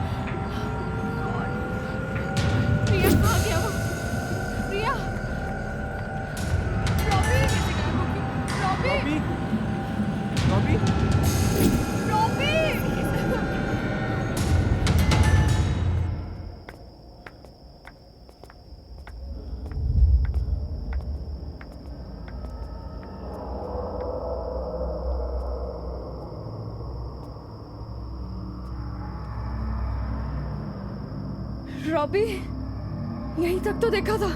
H: रिया कहाँ गया वो? रिया, रॉबी कैसे गायब हो गई? रॉबी,
I: रॉबी, रॉबी,
H: रॉबी, यहीं तक तो देखा था,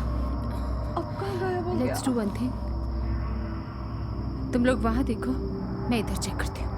H: अब कहाँ गायब हो गया?
D: लेट्स डू वन थिंग, तुम लोग वहां देखो, मैं इधर चेक करती हूँ।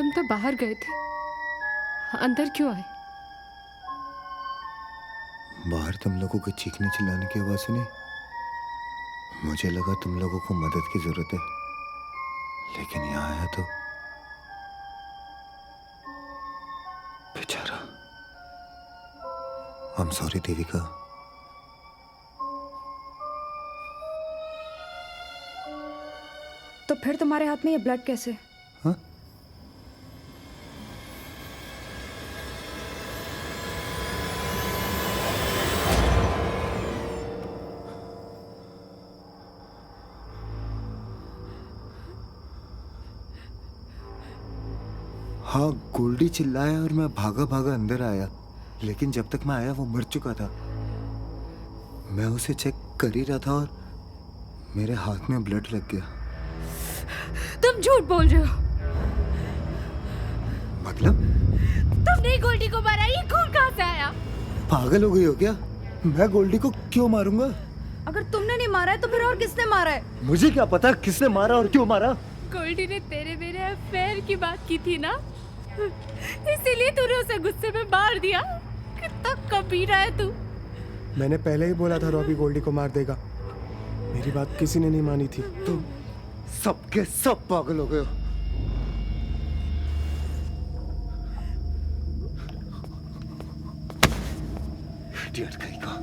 H: तुम तो बाहर गए थे, अंदर क्यों आए?
G: बाहर तुम लोगों के चीखने चिल्लाने की आवाज सुनी। मुझे लगा तुम लोगों को मदद की जरूरत है, लेकिन यहाँ आया तो बेचारा। I am sorry Devika.
E: तो फिर तुम्हारे हाथ में ये ब्लड कैसे?
G: हाँ? हाँ, गोल्डी चिल्लाया और मैं भागा भागा अंदर आया, लेकिन जब तक मैं आया वो मर चुका था। मैं उसे चेक कर ही रहा था और मेरे हाथ में ब्लड लग गया।
D: तुम झूठ बोल रहे हो।
G: मतलब?
D: तुमने गोल्डी को मारा, ये खून कहाँ से आया?
G: पागल हो गई हो क्या? मैं गोल्डी को क्यों मारूंगा?
E: अगर तुमने नहीं मारा है तो फिर और किसने मारा है?
G: मुझे क्या पता किसने मारा और क्यों मारा?
D: गोल्डी ने तेरे मेरे अफेयर की बात की थी ना, इसीलिए तूने उसे गुस्से में मार दिया। कितना कमीना है तू।
I: मैंने पहले ही बोला था रॉबी गोल्डी को मार देगा। मेरी बात किसी ने नहीं मानी थी।
G: तुम सबके सब पागल हो गए हो। इडियट कहीं का।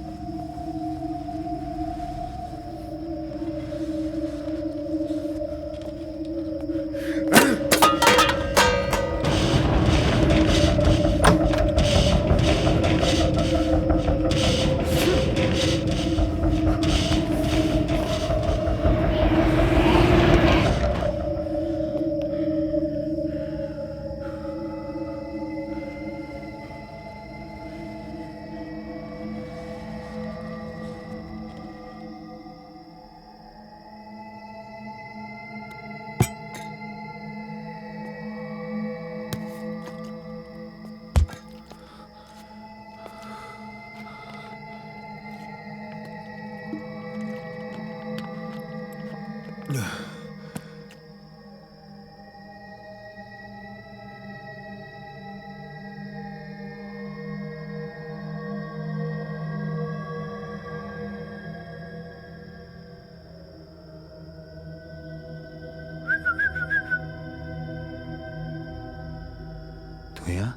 G: तू यहाँ?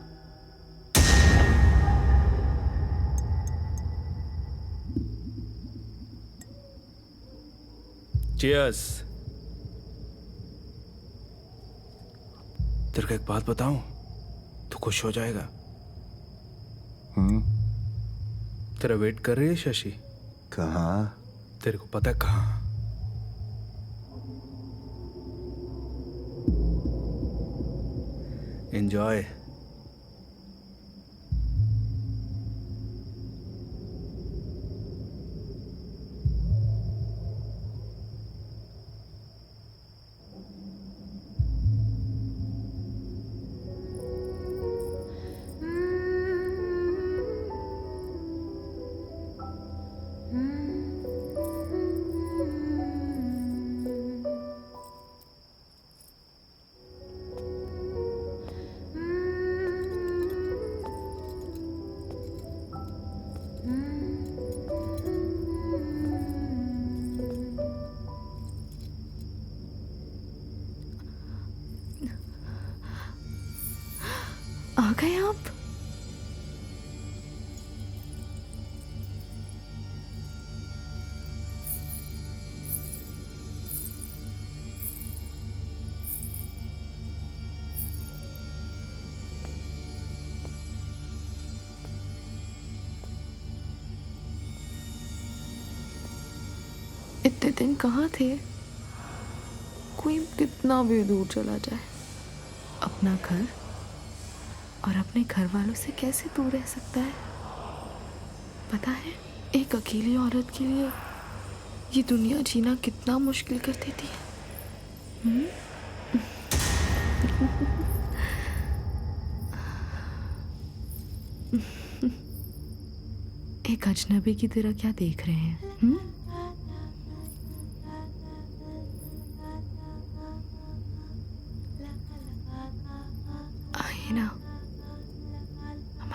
A: Cheers. तेरे को एक बात बताऊं, तू खुश हो जाएगा। तेरा वेट कर रही है शशि।
G: कहाँ?
A: तेरे को पता है कहाँ? एंजॉय।
H: आ गए आप? इतने दिन कहाँ थे? कोई कितना भी दूर चला जाए, अपना घर और अपने घर वालों से कैसे दूर रह सकता है? पता है, एक अकेली औरत के लिए ये दुनिया जीना कितना मुश्किल कर देती है। एक अजनबी की तरह क्या देख रहे हैं?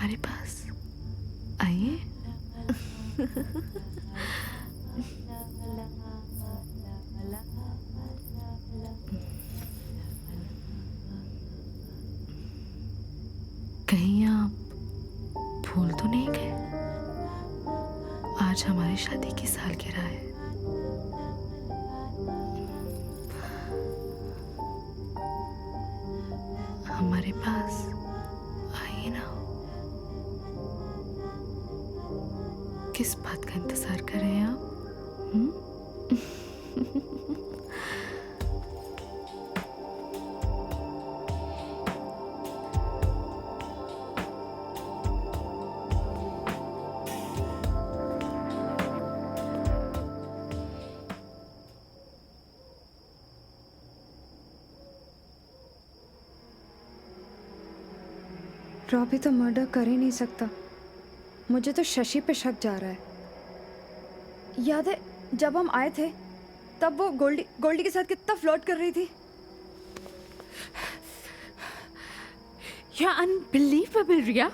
H: हमारे पास आइए। कहीं आप भूल तो नहीं गए, आज हमारी शादी की सालगिरह है। हमारे पास आइए ना। किस बात का इंतजार कर रहे हैं आप?
E: रॉबी तो मर्डर कर ही नहीं सकता। मुझे तो शशि पे शक जा रहा है। याद है जब हम आए थे तब वो गोल्डी के साथ कितना फ्लर्ट कर रही थी।
D: या अनबिलीवेबल रिया,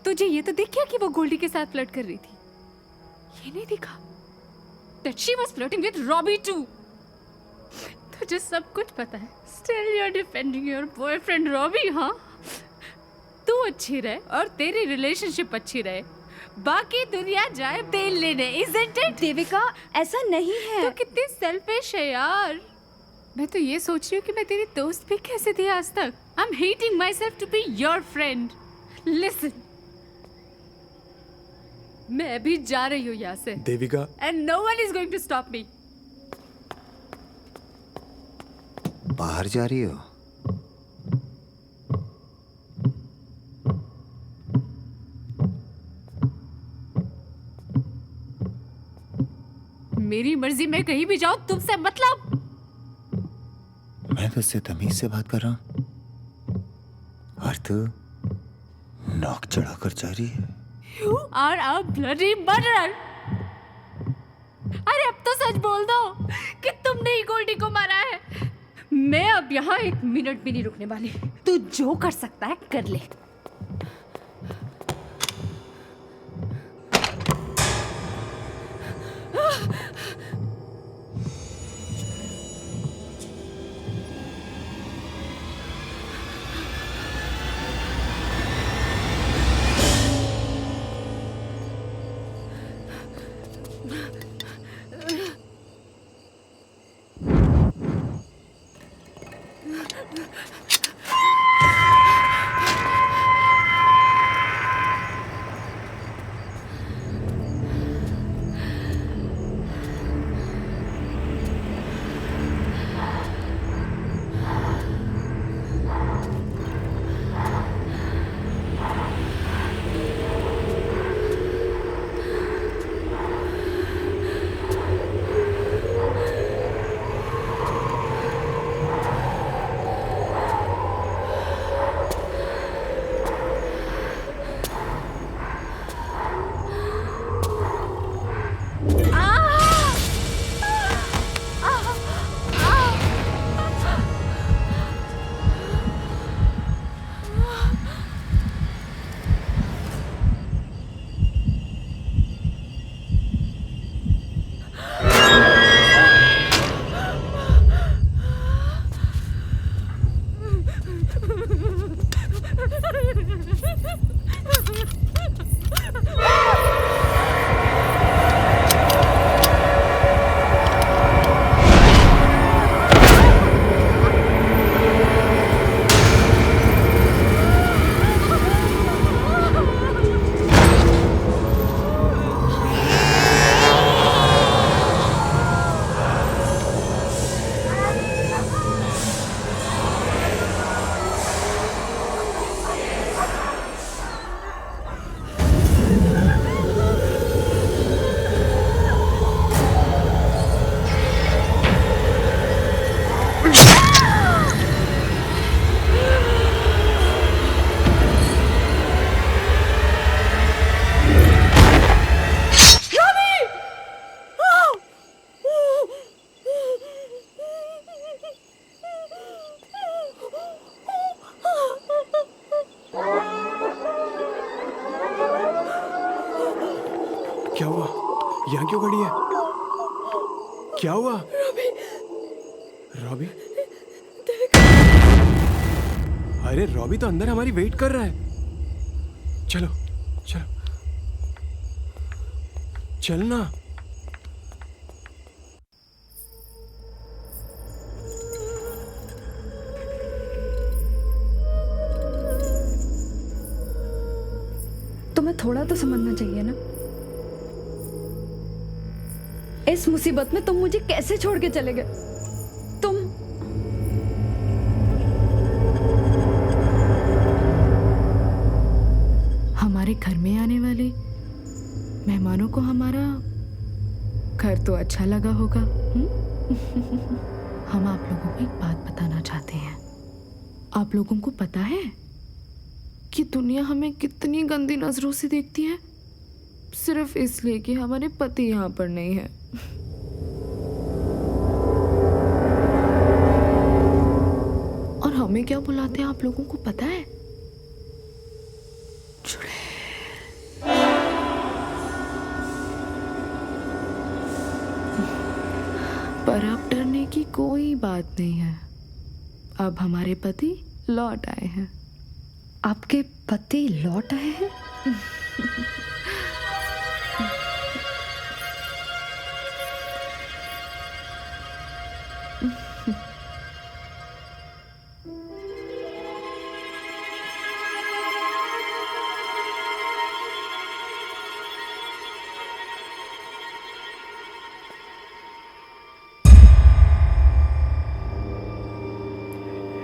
D: तुझे ये तो दिख गया कि वो गोल्डी के साथ फ्लर्ट कर रही थी? ये नहीं दिखा that she was flirting with Robbie too? तुझे सब कुछ पता है, still you're defending your boyfriend Robbie, हाँ? तू अच्छी रहे और तेरी रिलेशनशिप अच्छी रहे, बाकी दुनिया जाए तेल लेने, isn't it?
E: देविका ऐसा नहीं है।
D: तो कितनी सेल्फिश है यार। मैं तो ये सोच रही हूँ कि मैं तेरी दोस्त भी कैसे थी आज तक। I'm hating myself to be your friend. Listen, मैं अभी जा रही हूँ यहाँ से।
I: Devika.
D: And no one is going to stop me.
G: बाहर जा रही हो?
D: मेरी मर्जी, मैं कहीं भी जाऊँ, तुमसे मतलब।
G: मैं तो उससे तमीज से बात कर रहा हूँ और तू नौक चढ़ाकर जा रही है।
D: You are a bloody murderer. अरे अब तो सच बोल दो कि तुमने ही गोल्डी को मारा है। मैं अब यहाँ 1 मिनट भी नहीं रुकने वाली। तू जो कर सकता है कर ले।
I: क्या हुआ? यहाँ क्यों खड़ी है? क्या हुआ? रॉबी? अरे रॉबी तो अंदर हमारी वेट कर रहा है। चलो चलो चलना।
E: तुम्हें थोड़ा तो समझना चाहिए ना, इस मुसीबत में तुम मुझे कैसे छोड़ के चले गए? तुम
H: हमारे घर में आने वाले मेहमानों को हमारा घर तो अच्छा लगा होगा। हम आप लोगों को एक बात बताना चाहते हैं। आप लोगों को पता है कि दुनिया हमें कितनी गंदी नजरों से देखती है, सिर्फ इसलिए कि हमारे पति यहाँ पर नहीं है। और हमें क्या बुलाते हैं आप लोगों को पता है? पर अब डरने की कोई बात नहीं है। अब हमारे पति लौट आए हैं।
E: आपके पति लौट आए हैं?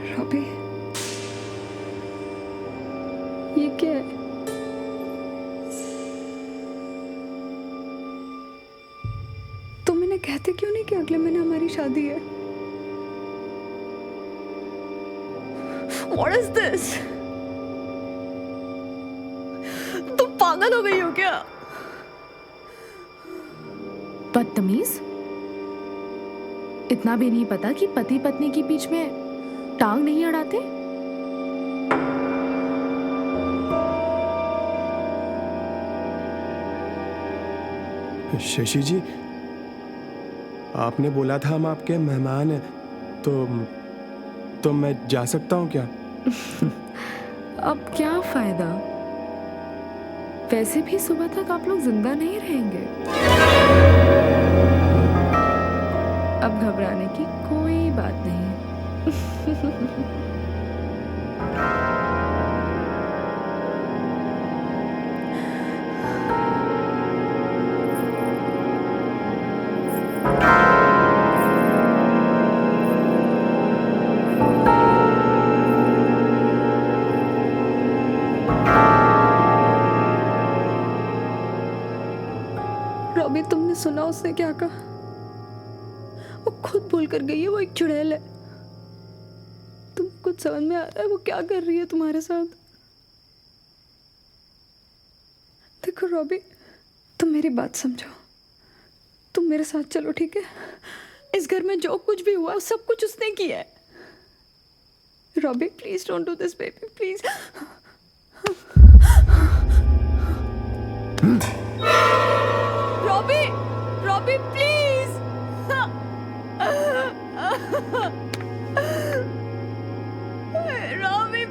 E: रॉबी, ये क्या है? तुम इन्हें कहते क्यों नहीं कि अगले महीने हमारी शादी है? What is this? तुम पागल हो गई हो क्या?
H: बदतमीज, इतना भी नहीं पता कि पति पत्नी के बीच में टांग नहीं अड़ाते?
I: शशि जी, आपने बोला था हम आपके मेहमान हैं, तो मैं जा सकता हूँ क्या?
H: अब क्या फायदा? वैसे भी सुबह तक आप लोग जिंदा नहीं रहेंगे। अब घबराने की कोई बात नहीं है।
E: रॉबी, तुमने सुना उसने क्या कहा? वो खुद भूल कर गई है वो एक चुड़ैल है। तुम कुछ समझ में आ रहा है वो क्या कर रही है तुम्हारे साथ? देखो रॉबी, तुम मेरी बात समझो। तुम मेरे साथ चलो, ठीक है? इस घर में जो कुछ भी हुआ सब कुछ उसने किया है। Robbie please don't do this baby, please. Robbie, Robbie please. Robbie,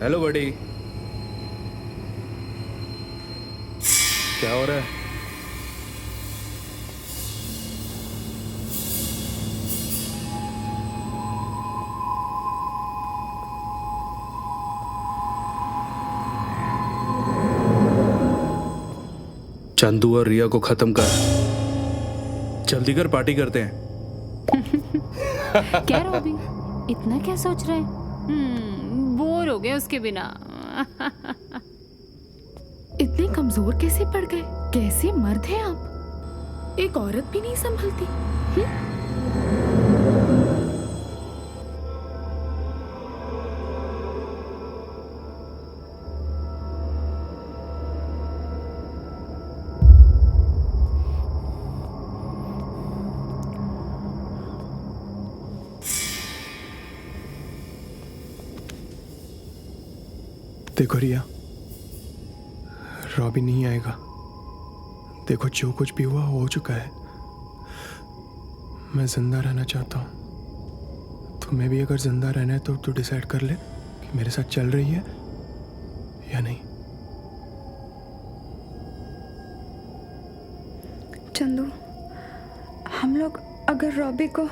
A: hello बड़ी, क्या हो रहा है? चंदू और रिया को खत्म कर, जल्दी कर, पार्टी करते हैं।
D: क्या रॉबी, इतना क्या सोच रहे हैं? बोर हो गए उसके बिना।
H: इतने कमजोर कैसे पड़ गए? कैसे मर्द हैं आप? एक औरत भी नहीं संभलती।
I: देखो रिया, रॉबी नहीं आएगा। देखो जो कुछ भी हुआ हो चुका है। मैं जिंदा रहना चाहता हूँ। तुम्हें भी अगर जिंदा रहना है तो तू डिसाइड कर ले कि मेरे साथ चल रही है या नहीं।
E: चंदू, हम लोग अगर रॉबी को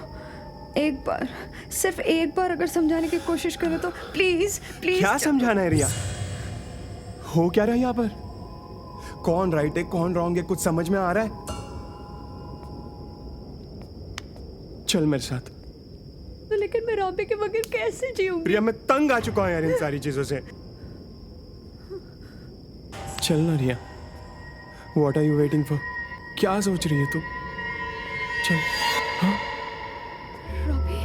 E: एक बार, सिर्फ एक बार अगर समझाने की कोशिश करें तो प्लीज प्लीज।
I: क्या समझाना है रिया? हो क्या रहा है यहाँ पर? कौन राइट है कौन रॉन्ग है कुछ समझ में आ रहा है? चल मेरे साथ।
E: लेकिन मैं रॉबी के बगैर कैसे जीऊंगी?
I: रिया मैं तंग आ चुका हूँ यार इन सारी चीजों से। चल ना Riya, what are you waiting for? क्या सोच रही है तू? चल। हाँ?
E: रॉबी,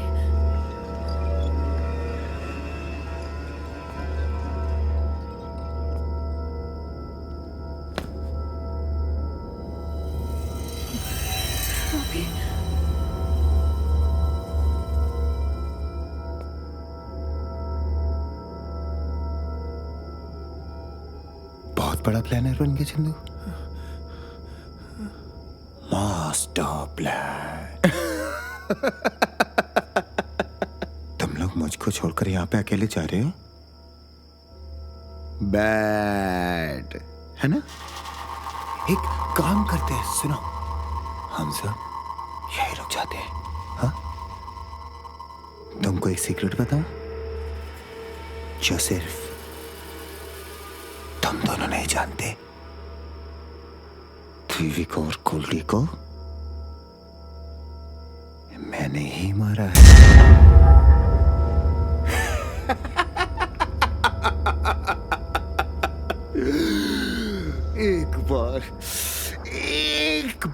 E: रॉबी,
G: बहुत बड़ा प्लानर बन गया चंदू। Master plan. तुम लोग मुझको छोड़कर यहाँ पे अकेले जा रहे हो? बैड है ना? एक काम करते हैं, सुनो, हम सब यही रुक जाते हैं। हाँ, तुमको एक सीक्रेट बताओ जो सिर्फ तुम दोनों नहीं जानते। टीवी को और कुल्डी को मैंने ही मारा है। एक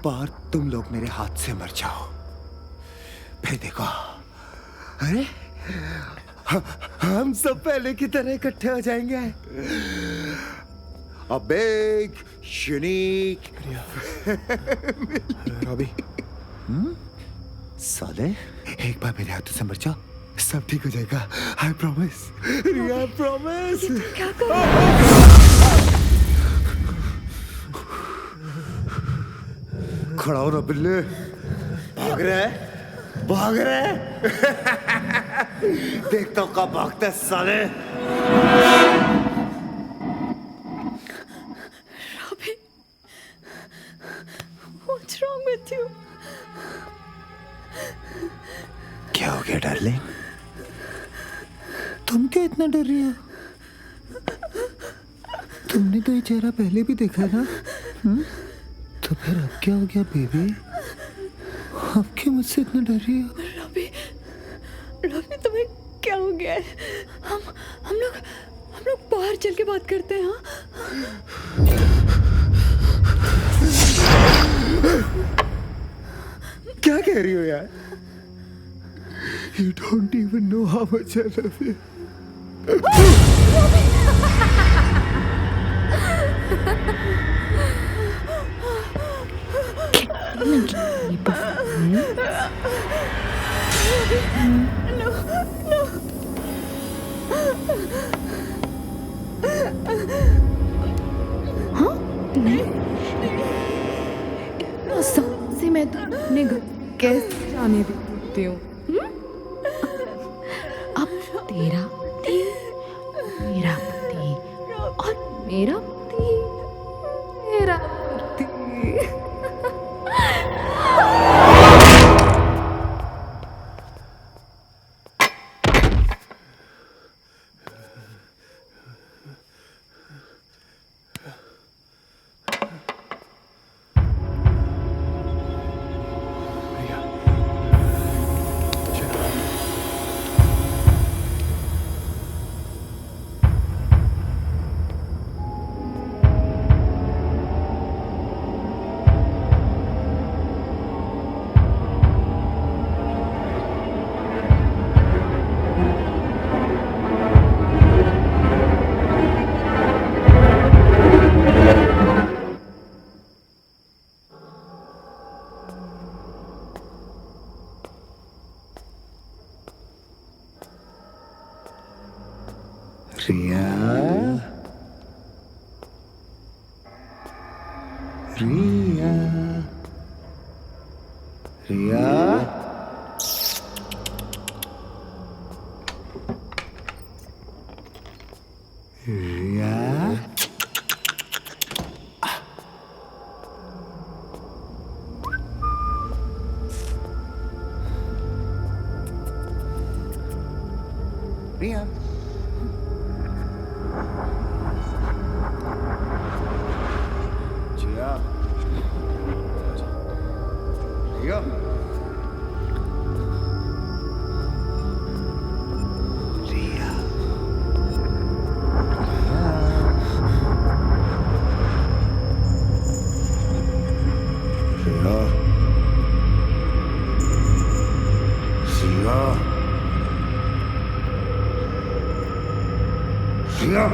G: बार तुम लोग मेरे हाथ से मर जाओ, फिर देखो, अरे हम सब पहले की तरह इकट्ठे हो जाएंगे। A big, unique.
I: रॉबी,
G: साले, एक बार मेरे हाथों से मर जाओ, सब ठीक हो जाएगा। I promise. I promise.
E: क्या कर?
G: खड़ा हो ना बिल्ले, भाग रहा है, भाग रहा है। देखता हूँ कब भागता है साले।
E: Robbie, what's wrong with you?
G: क्या हो गया डार्लिंग? तुम क्या इतना डर रही हो? तुमने तो ये चेहरा पहले भी देखा है ना? तो फिर अब क्या हो गया बेबी? अब क्यों मुझसे इतना डर रही हो?
E: रॉबी, तुम्हें क्या हो गया है? हम लोग बाहर चल के बात करते हैं। हाँ,
G: क्या कह रही हो यार? You don't even know how much I love you.
H: से मैं तो अपने घर कैसे जाने देती हूँ? अब तेरा पति, मेरा पति और मेरा पति, मेरा पति।
G: रिया, रिया रिया रिया रिया जिया रिया रिया रिया रिया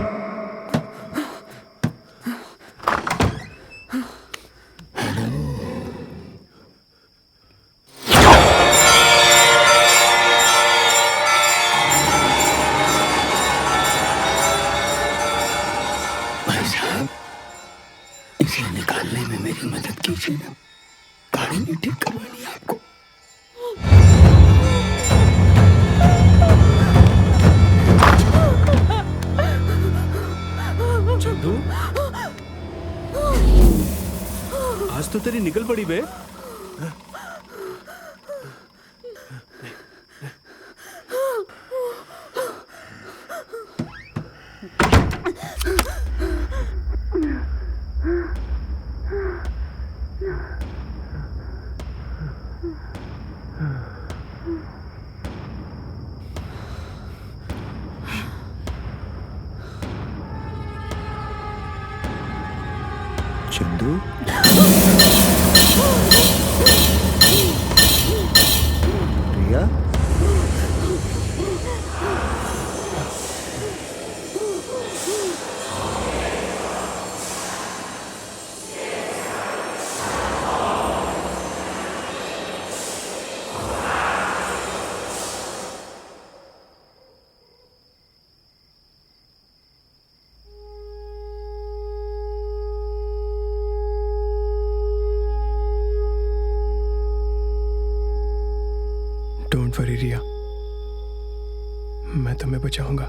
F: भाई साहब, इसे निकालने में मेरी मदद कीजिए ना। गाड़ी नहीं ठीक करवानी है आपको।
A: चंदू, आज तो तेरी निकल पड़ी बे।
G: चंदू रिया
I: डोंट वरी रिया, मैं तुम्हें बचाऊंगा।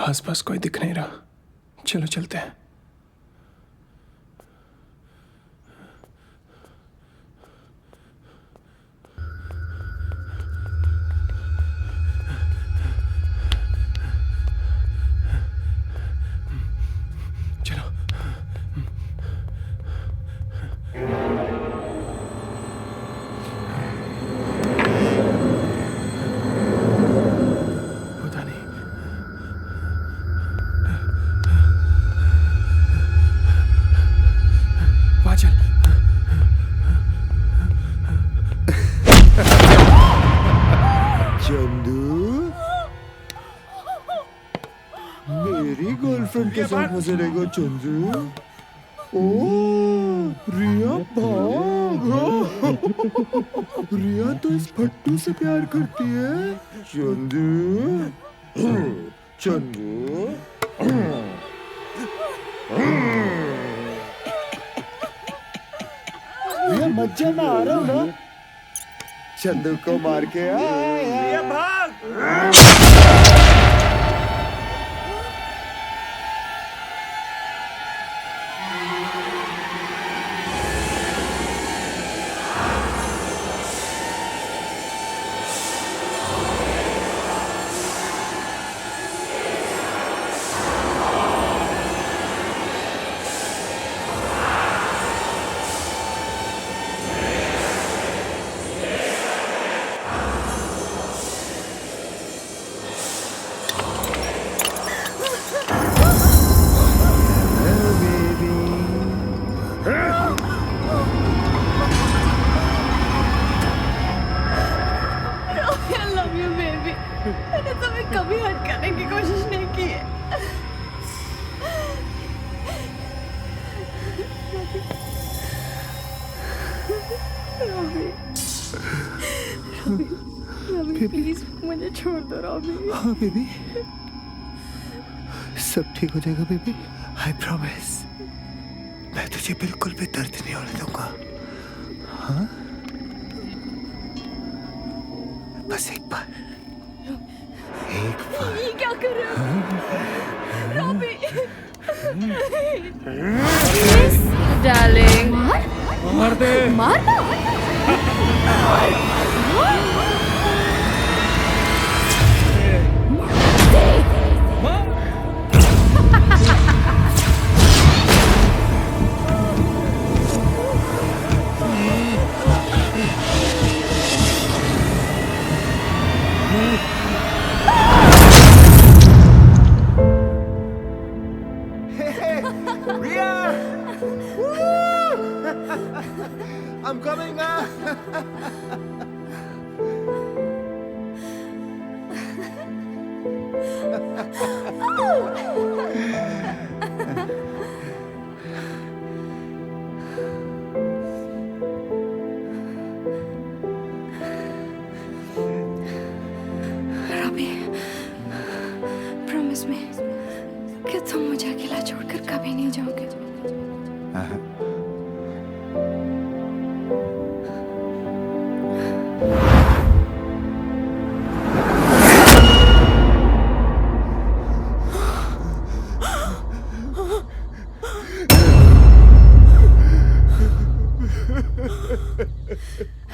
I: आसपास कोई दिख नहीं रहा, चलो चलते हैं। चलो। पता नहीं, चल।
G: चंदू मेरी गर्लफ्रेंड के साथ मजे रहेगा चंदू। ओ रिया भाग। रिया तो इस फट्टू से प्यार करती है। चंदू चंदू रिया मत जाना, आ रहा हूं ना। चंदू को मार के आया।
E: रॉबी प्लीज मुझे छोड़ दो रॉबी।
G: हाँ बेबी, सब ठीक हो जाएगा बेबी, आई प्रॉमिस। मैं तुझे बिल्कुल भी दर्द नहीं होने दूंगा। हाँ, बस एक बार, एक बार।
E: ये क्या कर रहे हो रॉबी?
H: डार्लिंग
A: मार दे।
H: मार दो।
G: Ria! I'm coming now.
E: Robbie promise me कि तुम मुझे अकेला छोड़कर कभी नहीं जाओगे।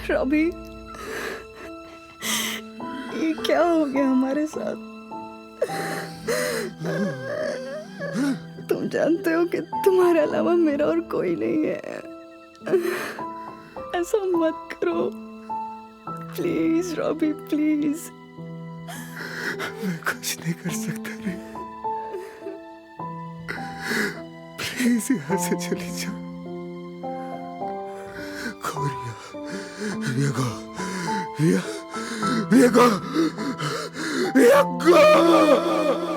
E: रॉबी ये क्या हो गया हमारे साथ? तुम जानते हो कि तुम्हारे अलावा मेरा और कोई नहीं है। ऐसा मत करो प्लीज रॉबी प्लीज।
G: मैं कुछ नहीं कर सकता रे, प्लीज यहाँ से चली जा। रिया को, रिया, रिया को, रिया को।